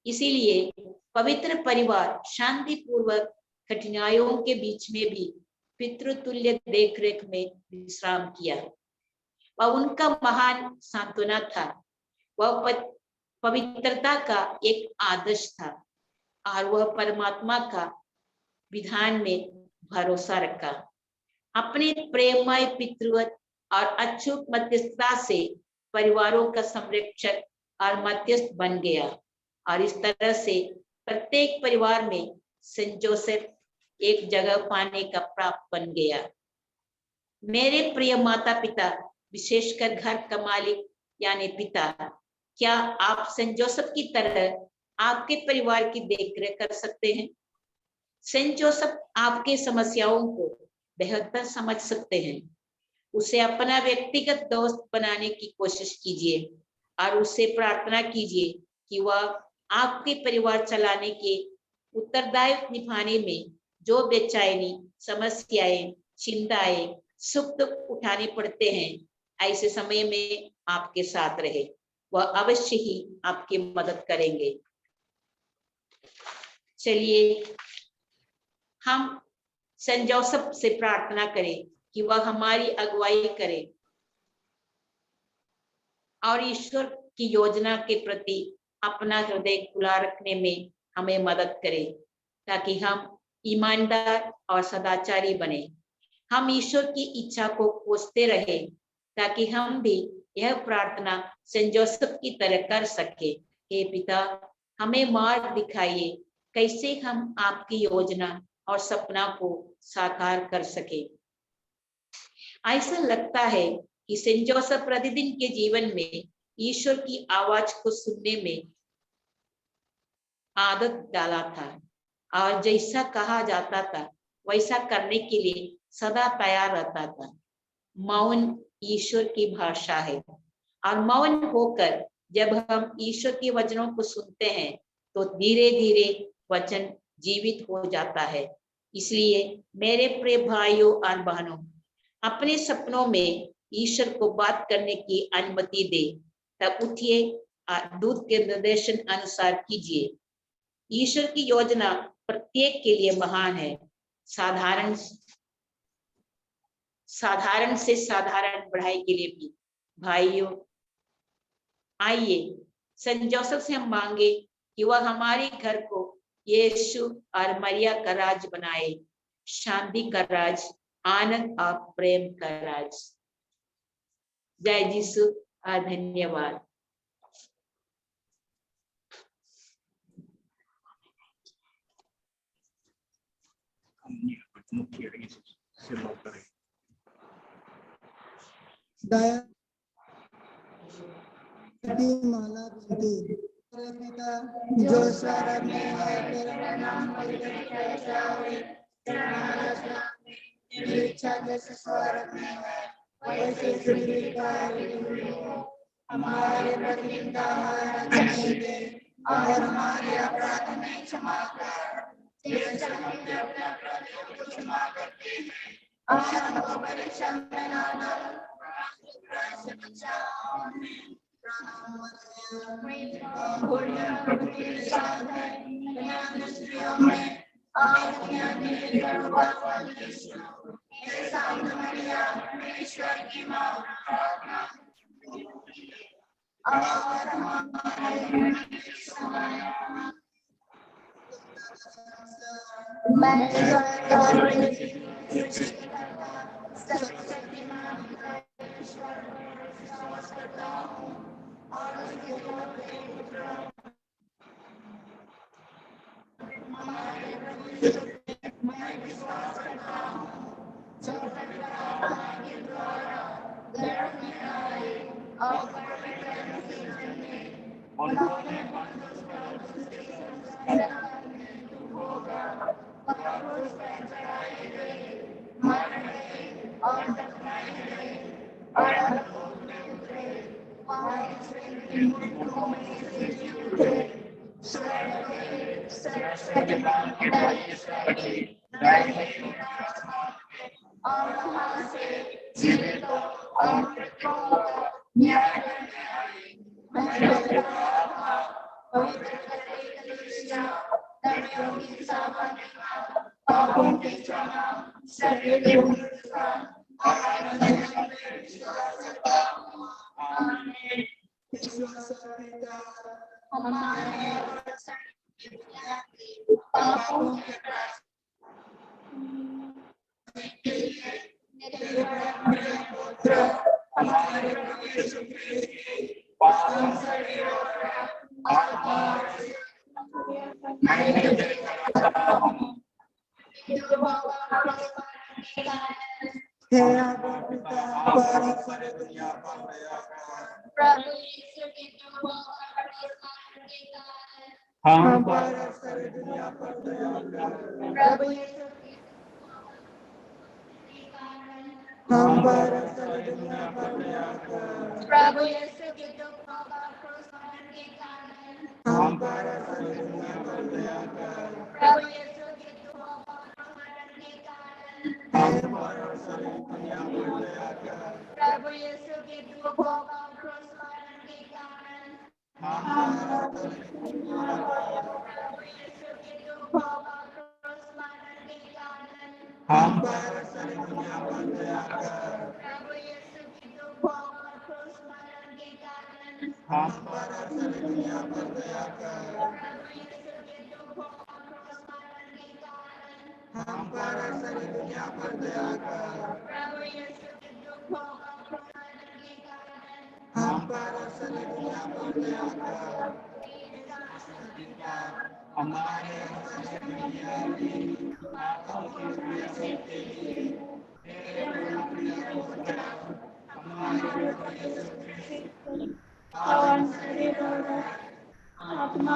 इसीलिए पवित्र परिवार शांतिपूर्वक कठिनाइयों के बीच में भी पितृतुल्य देखरेख में विश्राम किया। वह उनका महान सांत्वना था। वह पवित्रता का एक आदर्श था और वह परमात्मा का विधान में भरोसा रखा। अपने प्रेममय पितृवत और अचूक मध्यस्थता से परिवारों का संरक्षक और मध्यस्थ बन गया और इस तरह से प्रत्येक परिवार में सेंट जोसेफ एक जगह पाने का प्राप्त बन गया। मेरे प्रिय माता पिता, विशेषकर घर का मालिक यानी पिता, क्या आप सेंट जोसेफ की तरह आपके परिवार की देखरेख कर सकते हैं? सेंट जोसेफ आपके समस्याओं को बेहतर समझ सकते हैं। उसे अपना व्यक्तिगत दोस्त बनाने की कोशिश कीजिए और उससे प्रार्थना कीजिए कि वह आपके परिवार चलाने के उत्तरदायित्व निभाने में जो बेचैनी, समस्याएं, चिंताएं, सुख दुख उठाने पड़ते हैं, ऐसे समय में आपके साथ रहे। वह अवश्य ही आपकी मदद करेंगे। चलिए हम सेंट जोसेफ से प्रार्थना करें कि वह हमारी अगुवाई करे और ईश्वर की योजना के प्रति अपना हृदय खुला रखने में हमें मदद करे, ताकि हम ईमानदार और सदाचारी बने। हम ईश्वर की इच्छा को खोजते रहे ताकि हम भी यह प्रार्थना सेंट जोसेफ की तरह कर सके। हे पिता, हमें मार्ग दिखाइए कैसे हम आपकी योजना और सपना को साकार कर सके। ऐसा लगता है कि सेंट जोसेफ प्रतिदिन के जीवन में ईश्वर की आवाज को सुनने में आदत डाला था और जैसा कहा जाता था वैसा करने के लिए सदा तैयार रहता था। मौन ईश्वर की भाषा है और मौन होकर जब हम ईश्वर के वचनों को सुनते हैं तो धीरे धीरे वचन जीवित हो जाता है। इसलिए मेरे प्रिय भाइयों और बहनों, अपने सपनों में ईश्वर को बात करने की अनुमति दे। तब उठिए और दूत के निर्देशन अनुसार कीजिए। ईश्वर की योजना प्रत्येक के लिए महान है। साधारण से साधारण पढ़ाई के लिए भी। भाइयों, आइए सेंट जोसेफ से हम मांगे कि वह हमारे घर को यीशु और मरिया का राज बनाए, शांति का राज, आनंद और प्रेम का राज। जय यीशु और धन्यवाद। दया की माला विनती। पिता जो स्वर्ग में है, तेरा नाम पवित्र जाए, तेरा नाम रचाए, तेरी इच्छा जैसे स्वर्ग में है वैसे पृथ्वी पर हो। हमारे प्रतिदिन का आहार हमें दे और हमारे अपराध हमें क्षमा कर, जैसे हम अपने अपराधियों को क्षमा करते हैं, और हमको परीक्षा में ना डाल, से बचाओ। आमीन। परमेश्वर की मां और हमारे हम पर सारी दुनिया पर दया कर। हम पर सारी दुनिया पर दया कर। प्रभु यीशु के दुख और क्रूस मरण के कारण हम पर सारी दुनिया पर दया कर। प्रभु यीशु के दुख और क्रूस मरण के कारण हम पर सारी दुनिया पर दया कर। प्रभु यीशु के दुख और क्रूस मरण के कारण हम पर सारी दुनिया पर दया कर। प्रभु यीशु के दुख और क्रूस मरण के कारण हम पर सारी दुनिया पर दया कर। प्रभु यीशु के दुख और क्रूस मरण के कारण हम पर सारी दुनिया पर दया कर। प्रभु यीशु के दुख और क्रूस मरण के कारण हम पर सारी दुनिया पर दया कर। प्रभु यीशु के दुख और क्रूस मरण के कारण हम पर सारी दुनिया पर दया कर। हमारे सारी दुनिया की पापों की प्रायश्चित के लिए तेरे प्रिय पुत्र हमारे प्रभु यीशु मसीह पावन शरीर और आत्मा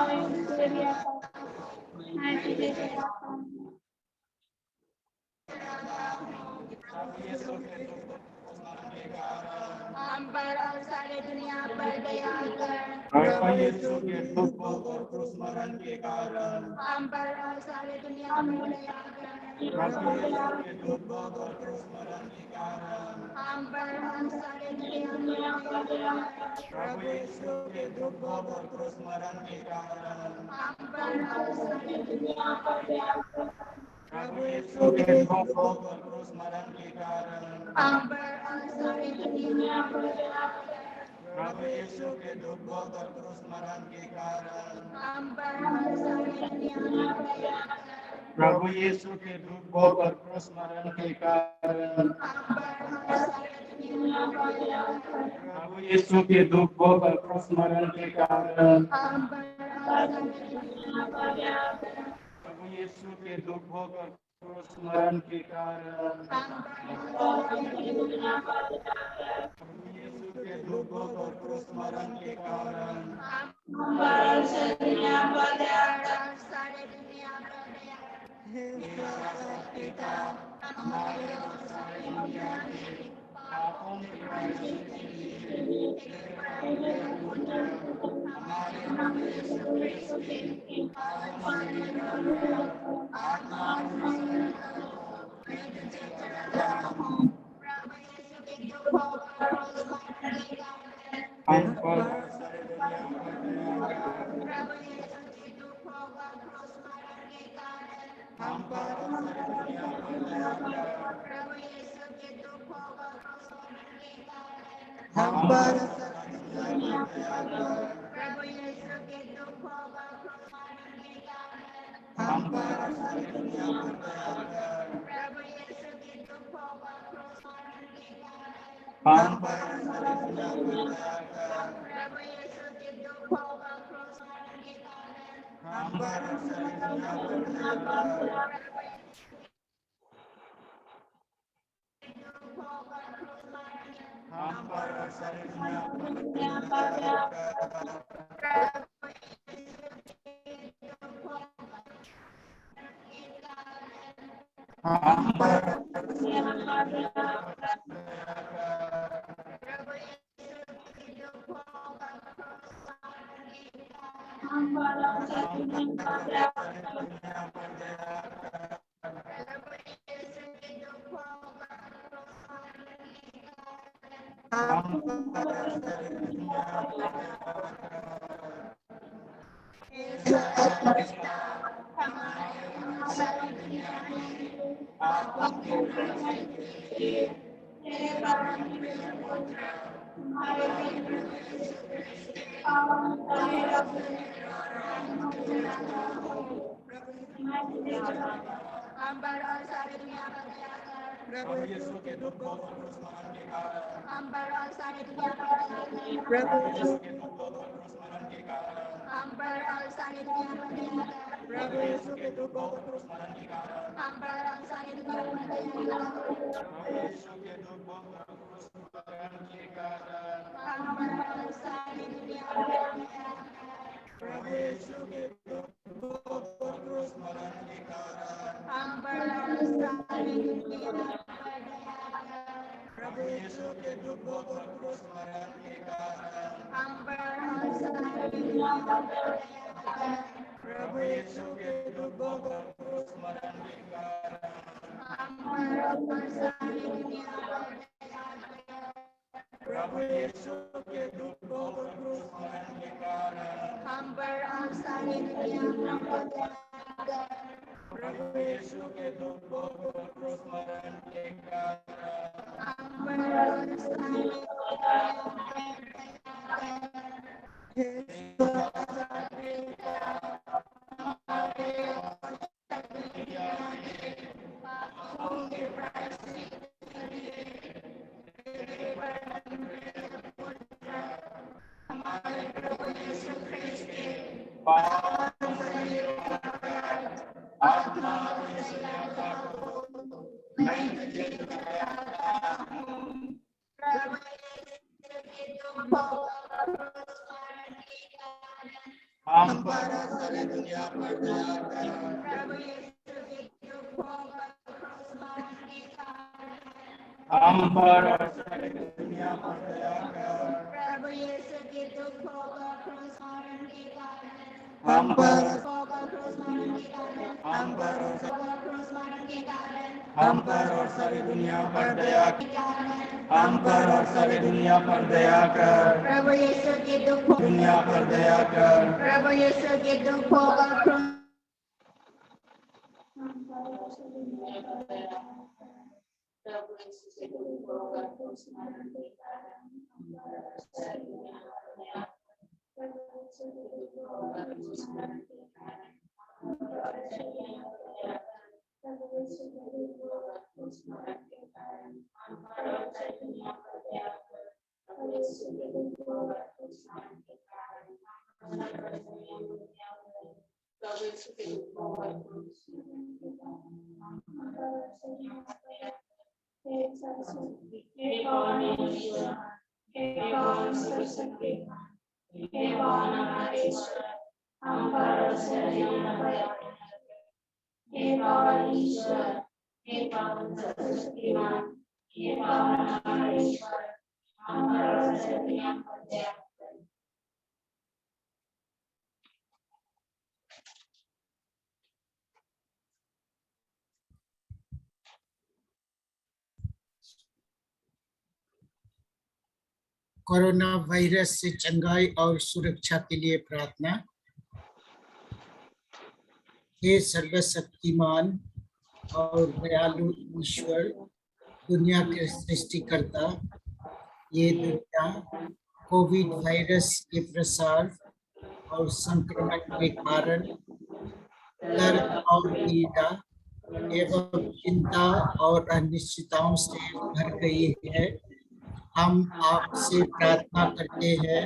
हम पर और सारे दुनिया पर दया कर। प्रभु यीशु के दुख और क्रूस मरण के कारण हम पर और सारे दुनिया पर दया कर। प्रभु यीशु के दुख और क्रूस मरण के कारण हम पर और सारे दुनिया पर दया कर। प्रभु यीशु के दुख और क्रूस मरण के कारण हम पर और सारे दुनिया पर दया कर। प्रभु यीशु के दुख और क्रूस मरण के कारण हम पर और सारे दुनिया पर दया कर। प्रभु यीशु के दुख और क्रूस मरण के कारण हम पर और सारे दुनिया पर दया कर। प्रभु यीशु के दुख और क्रूस मरण के कारण हम पर और सारे दुनिया पर दया कर। प्रभु यीशु के दुख और क्रूस मरण के कारण हम पर और सारे दुनिया पर दया कर। प्रभु यीशु के दुख और क्रूस मरण के कारण हम पर और सारे दुनिया पर दया कर। प्रभु यीशु के दुख और क्रूस मरण के कारण हम पर और सारे दुनिया पर दया कर। सारे दुनिया पर दया कर। पिता हमारे और सारी दुनिया के पापों के प्रायश्चित के लिए तेरे प्रिय पुत्र हमारे प्रभु यीशु मसीह के पावन शरीर और आत्मा मैं तुझे चढ़ाता हूँ। प्रभु यीशु के दुख और क्रूस मरण के कारण हम पर सारी दुनिया पर दया कर। प्रभु यीशु के दुख और क्रूस मरण के कारण हम पर सारी दुनिया पर दया कर। प्रभु यीशु के दुख और क्रूस मरण के कारण हम पर सारी दुनिया पर दया कर। प्रभु यीशु के दुख और क्रूस मरण के कारण हम पर सारी दुनिया पर दया कर। प्रभु यीशु के दुख और क्रूस मरण के कारण हम पर सारी दुनिया पर दया कर। प्रभु यीशु के दुख और क्रूस मरण के कारण हम पर सारी दुनिया पर दया कर। हम पर सारी दुनिया पर दया कर। हम पर प्रभु यीशु के दुख और हम पर और सारी दुनिया पर दया कर। हम पर और सारी दुनिया पर दया कर। प्रभु यीशु के दुख को स्मरण के कारण हम पर और सारी दुनिया पर दया कर। प्रभु यीशु के दुख को स्मरण के कारण हम पर और सारी दुनिया पर दया कर। प्रभु यीशु के दुख को स्मरण के कारण हम पर और सारी दुनिया पर दया कर। प्रभु यीशु के दुख को स्मरण के कारण हम पर और सारी दुनिया पर दया कर। प्रभु यीशु के दुख को स्मरण के कारण हम पर और सारी दुनिया पर दया कर। प्रभु यीशु के दुख को स्मरण के कारण हम पर और सारी दुनिया पर दया कर। प्रभु यीशु के दुख को स्मरण के कारण हम पर और सारी दुनिया पर दया कर। प्रभु यीशु के दुख को स्मरण के कारण हम पर और सारी दुनिया पर दया कर। प्रभु यीशु के दुख को स्मरण के कारण हम पर और सारी दुनिया पर दया कर। हम पर सारी दुनिया पर दया कर प्रभु यीशु के दुख को स्मरण के कारण हम पर सारी दुनिया पर दया कर प्रभु यीशु के दुख को स्मरण के कारण हम पर स्मरण के कारण हम पर स्मरण के कारण हम पर और सारी दुनिया पर दया कर कारण हम पर और सारी दुनिया पर दया कर प्रभु यीशु के दुख दुनिया पर दया कर प्रभु यीशु के दुख को कोरोना वायरस से चंगाई और सुरक्षा के लिए प्रार्थना। हे सर्वशक्तिमान और दयालु ईश्वर, दुनिया के सृष्टिकर्ता, ये दुनिया कोविड वायरस के प्रसार और संक्रमण के कारण दर्द और पीड़ा एवं चिंता और अनिश्चितताओं से भर गई है। हम आपसे प्रार्थना करते हैं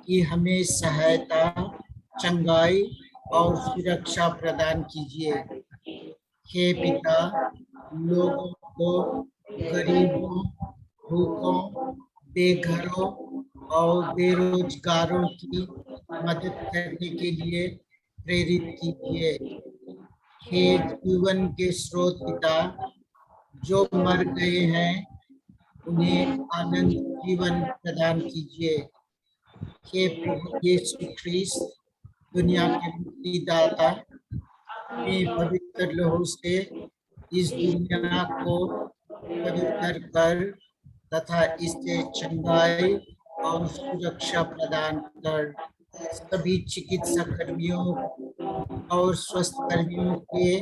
कि हमें सहायता, चंगाई और सुरक्षा प्रदान कीजिए। हे पिता, लोगों को गरीबों, भूखों, बेघरों और बेरोजगारों की मदद करने के लिए प्रेरित कीजिए। हे जीवन के स्रोत पिता, जो मर गए हैं उन्हें आनंद जीवन प्रदान कीजिए। हे प्रभु यीशु ख्रीस्त, दुनिया के मुक्तिदाता अपने पवित्र लहू से इस दुनिया को पवित्र कर तथा इसे चंगाई और सुरक्षा प्रदान कर। सभी चिकित्सा कर्मियों और स्वास्थ्य कर्मियों के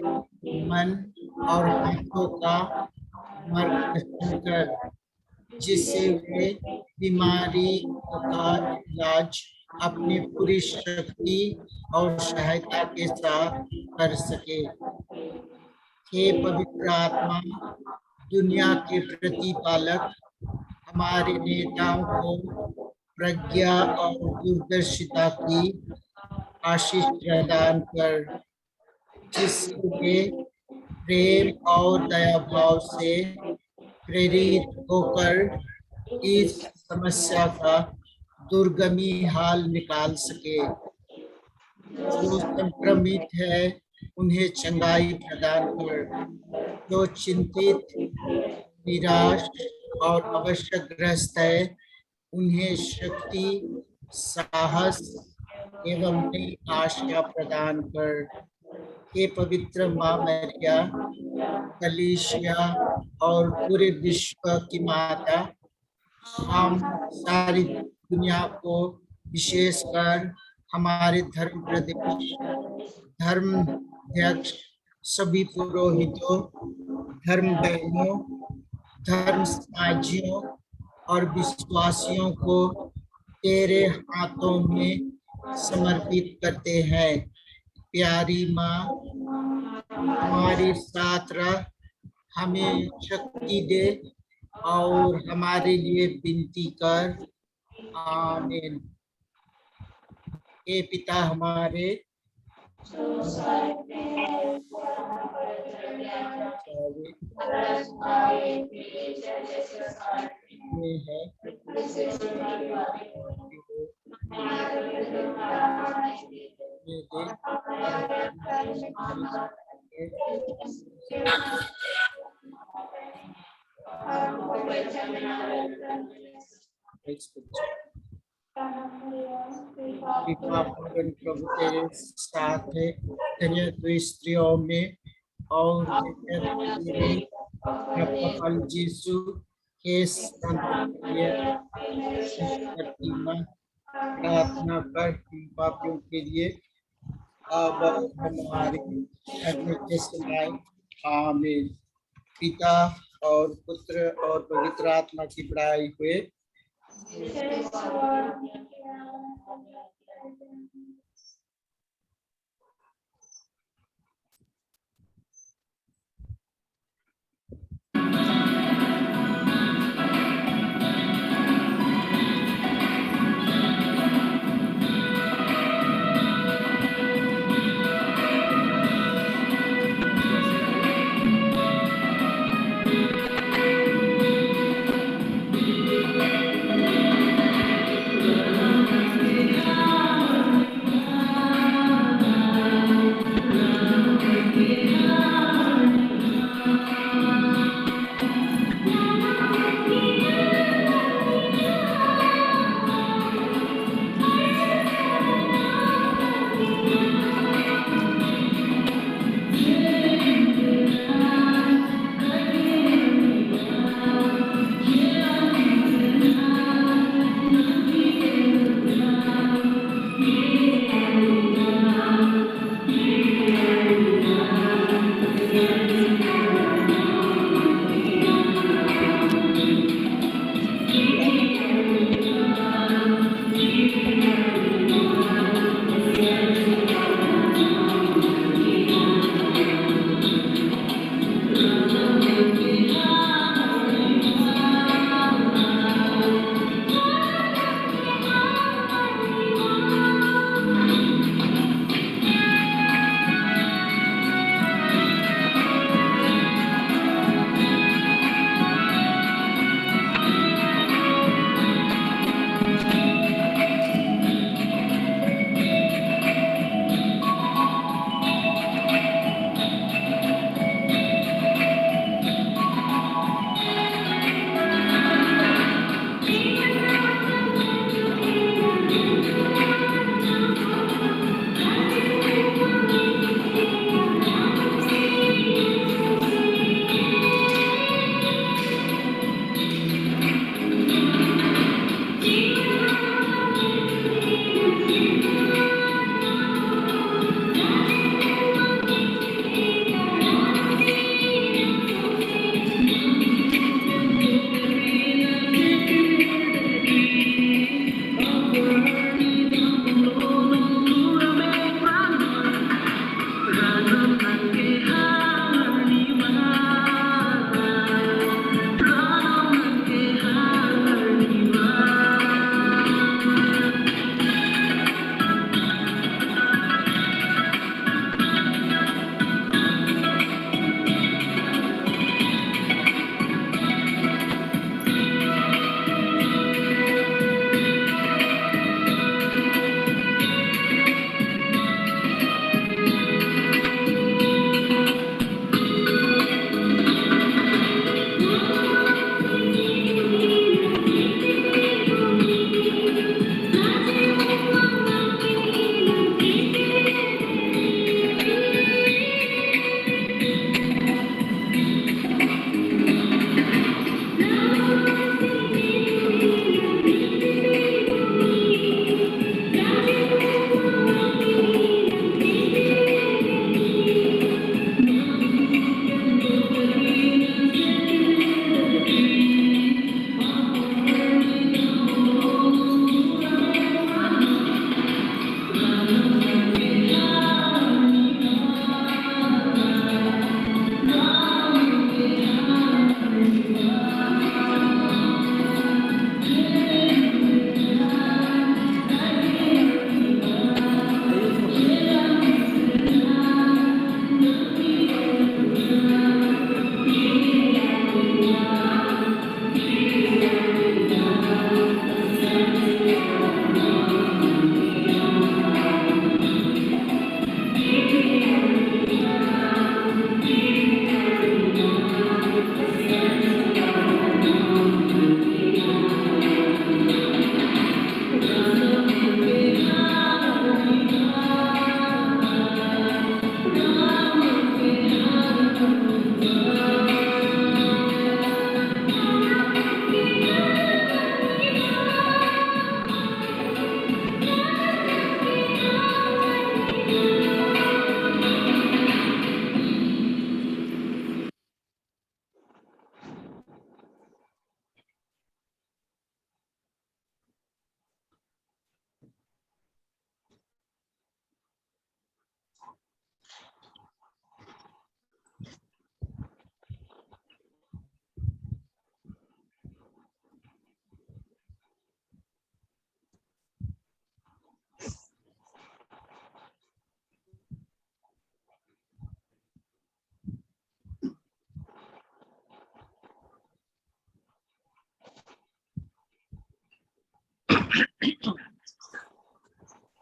मन और हाथों का मार्गदर्शन कर, जिससे वे बीमारी का इलाज अपनी पूरी शक्ति और सहायता के साथ कर सके। हे पवित्र आत्मा, दुनिया के प्रतिपालक, हमारे नेताओं को प्रज्ञा और दूरदर्शिता की आशीष प्रदान कर, जिससे वे प्रेम और दया भाव से प्रेरित होकर इस समस्या का दुर्गमी हाल निकाल सके। जो संक्रमित है उन्हें चंगाई प्रदान कर, जो चिंतित, निराश और आवश्यकग्रस्त है उन्हें शक्ति, साहस एवं नई आशा प्रदान कर। हे पवित्र माँ मरिया, कलीसिया और पूरे विश्व की माता, हम सारी दुनिया को, विशेषकर हमारे धर्म प्रदेश, धर्माध्यक्ष, सभी पुरोहितों, धर्म बहनों, धर्म समाजियों और विश्वासियों को तेरे हाथों में समर्पित करते हैं। प्यारी माँ, हमारी साथ रह, हमें शक्ति दे और हमारे लिए विनती कर। आमीन। हे पिता हमारे में है, कृपा पूर्ण प्रभु तेरे साथ है, धन्य तू स्त्रियों में और तेरे फल यीशु के प्रार्थना कर हम पापियों के लिए अब हमारे मरने के समय। आमीन। पिता और पुत्र और पवित्र आत्मा की बड़ाई हुए।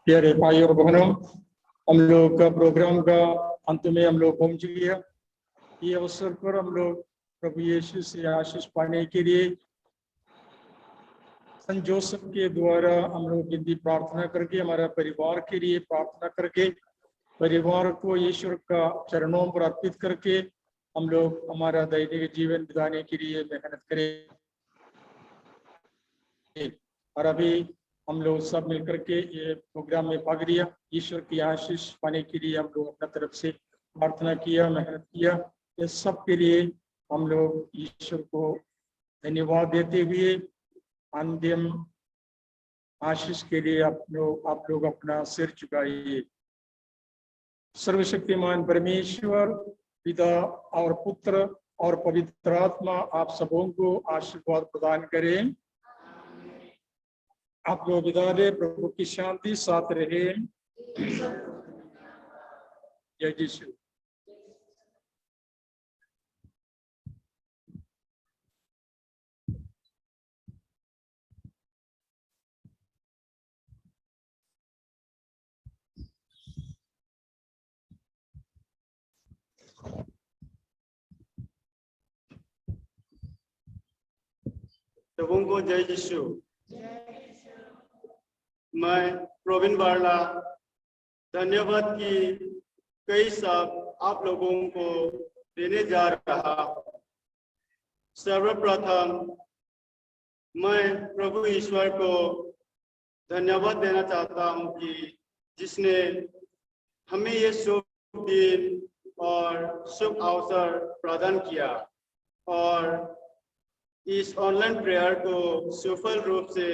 प्यारे भाई और बहनों, हम लोग का प्रोग्राम का अंत में हम लोग पहुंच गया। ये अवसर पर हम लोग प्रभु यीशु से आशीष पाने के लिए संत जोसेफ के द्वारा हम लोग विनती प्रार्थना करके, हमारा परिवार के लिए प्रार्थना करके, परिवार को ईश्वर का चरणों पर अर्पित करके हम लोग हमारा दैनिक जीवन बिताने के लिए मेहनत करें। और अभी हम लोग सब मिलकर के ये प्रोग्राम में भाग लिया। ईश्वर की आशीष पाने के लिए हम लोग अपना तरफ से प्रार्थना किया, मेहनत किया। ये सब के लिए हम लोग ईश्वर को धन्यवाद देते हुए अंतिम आशीष के लिए आप लोग अपना सिर झुकाइए। सर्वशक्तिमान परमेश्वर पिता और पुत्र और पवित्र आत्मा आप सबों को आशीर्वाद प्रदान करें। आप लोग विदा ले, प्रभु की शांति साथ रहे। जय यीशु। सबों को जय यीशु। मैं प्रवीण बारला धन्यवाद की कई शब्द आप लोगों को देने जा रहा हूं। सर्वप्रथम मैं प्रभु ईश्वर को धन्यवाद देना चाहता हूं कि जिसने हमें ये शुभ दिन और शुभ अवसर प्रदान किया और इस ऑनलाइन प्रेयर को सफल रूप से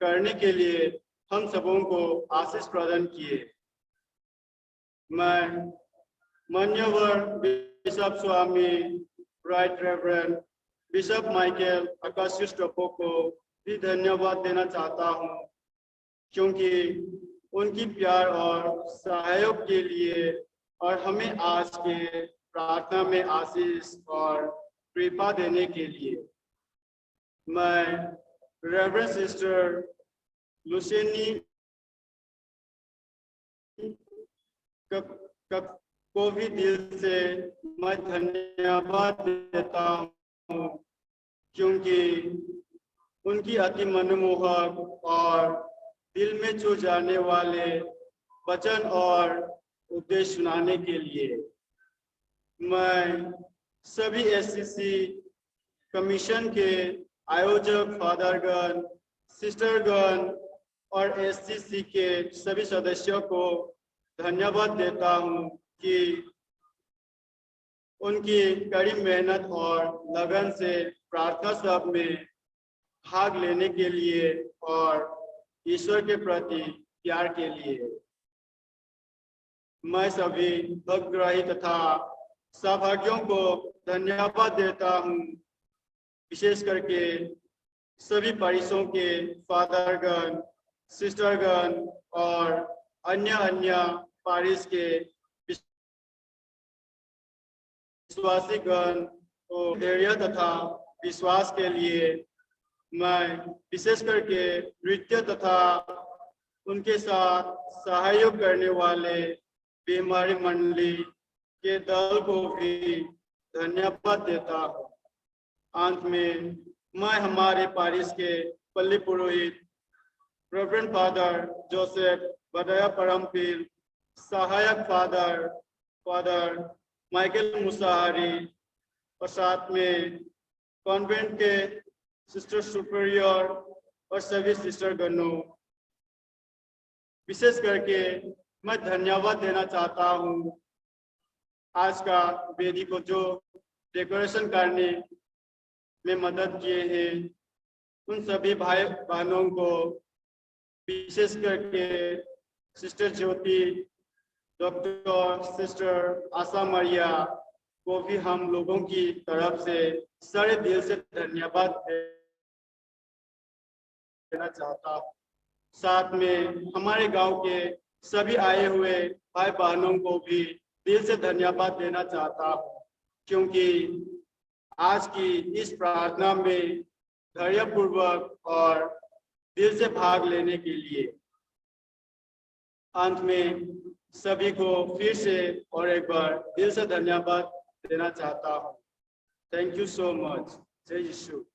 करने के लिए हम सबों को आशीष प्रदान किए। मैं मान्यवर bishop Swami right reverend bishop Michael आकाशिष टोपो को भी धन्यवाद देना चाहता हूं, क्योंकि उनकी प्यार और सहयोग के लिए और हमें आज के प्रार्थना में आशीष और कृपा देने के लिए। मैं रेवरेंड सिस्टर लुसेनी को भी दिल से मैं धन्यवाद देता हूँ, क्योंकि उनकी अति मनमोहक और दिल में छू जाने वाले वचन और उपदेश सुनाने के लिए। मैं सभी एससीसी कमीशन के आयोजक फादरगण, सिस्टरगण और एससीसी के सभी सदस्यों को धन्यवाद देता हूं कि उनकी कड़ी मेहनत और लगन से प्रार्थना सभा में भाग लेने के लिए और ईश्वर के प्रति प्यार के लिए। मैं सभी भक्तग्राही तथा सहभागियों को धन्यवाद देता हूं, विशेष करके सभी परिसरों के फादरगण, सिस्टरगण और अन्य पारिश के विश्वासीगण को धैर्य तथा विश्वास के लिए। मैं विशेष करके नृत्य तथा उनके साथ सहयोग करने वाले बीमारी मंडली के दल को भी धन्यवाद देता हूँ। अंत में मैं हमारे पारिश के पल्ली पुरोहित रेवरेंड फादर जोसेफ बदया परमपीर, सहायक फादर माइकल मुसाहारी और साथ में कॉन्वेंट के सिस्टर सुपीरियर और सभी सिस्टर गणों, विशेष करके मैं धन्यवाद देना चाहता हूँ आज का वेदी को जो डेकोरेशन करने में मदद किए हैं उन सभी भाई बहनों को, विशेष करके सिस्टर ज्योति, डॉक्टर सिस्टर आशा मरिया को भी हम लोगों की तरफ से सारे दिल से धन्यवाद देना चाहता हूँ। साथ में हमारे गांव के सभी आए हुए भाई बहनों को भी दिल से धन्यवाद देना चाहता हूँ, क्योंकि आज की इस प्रार्थना में धैर्यपूर्वक और दिल से भाग लेने के लिए अंत में सभी को फिर से और एक बार दिल से धन्यवाद देना चाहता हूँ। Thank you so much. जय यीशु।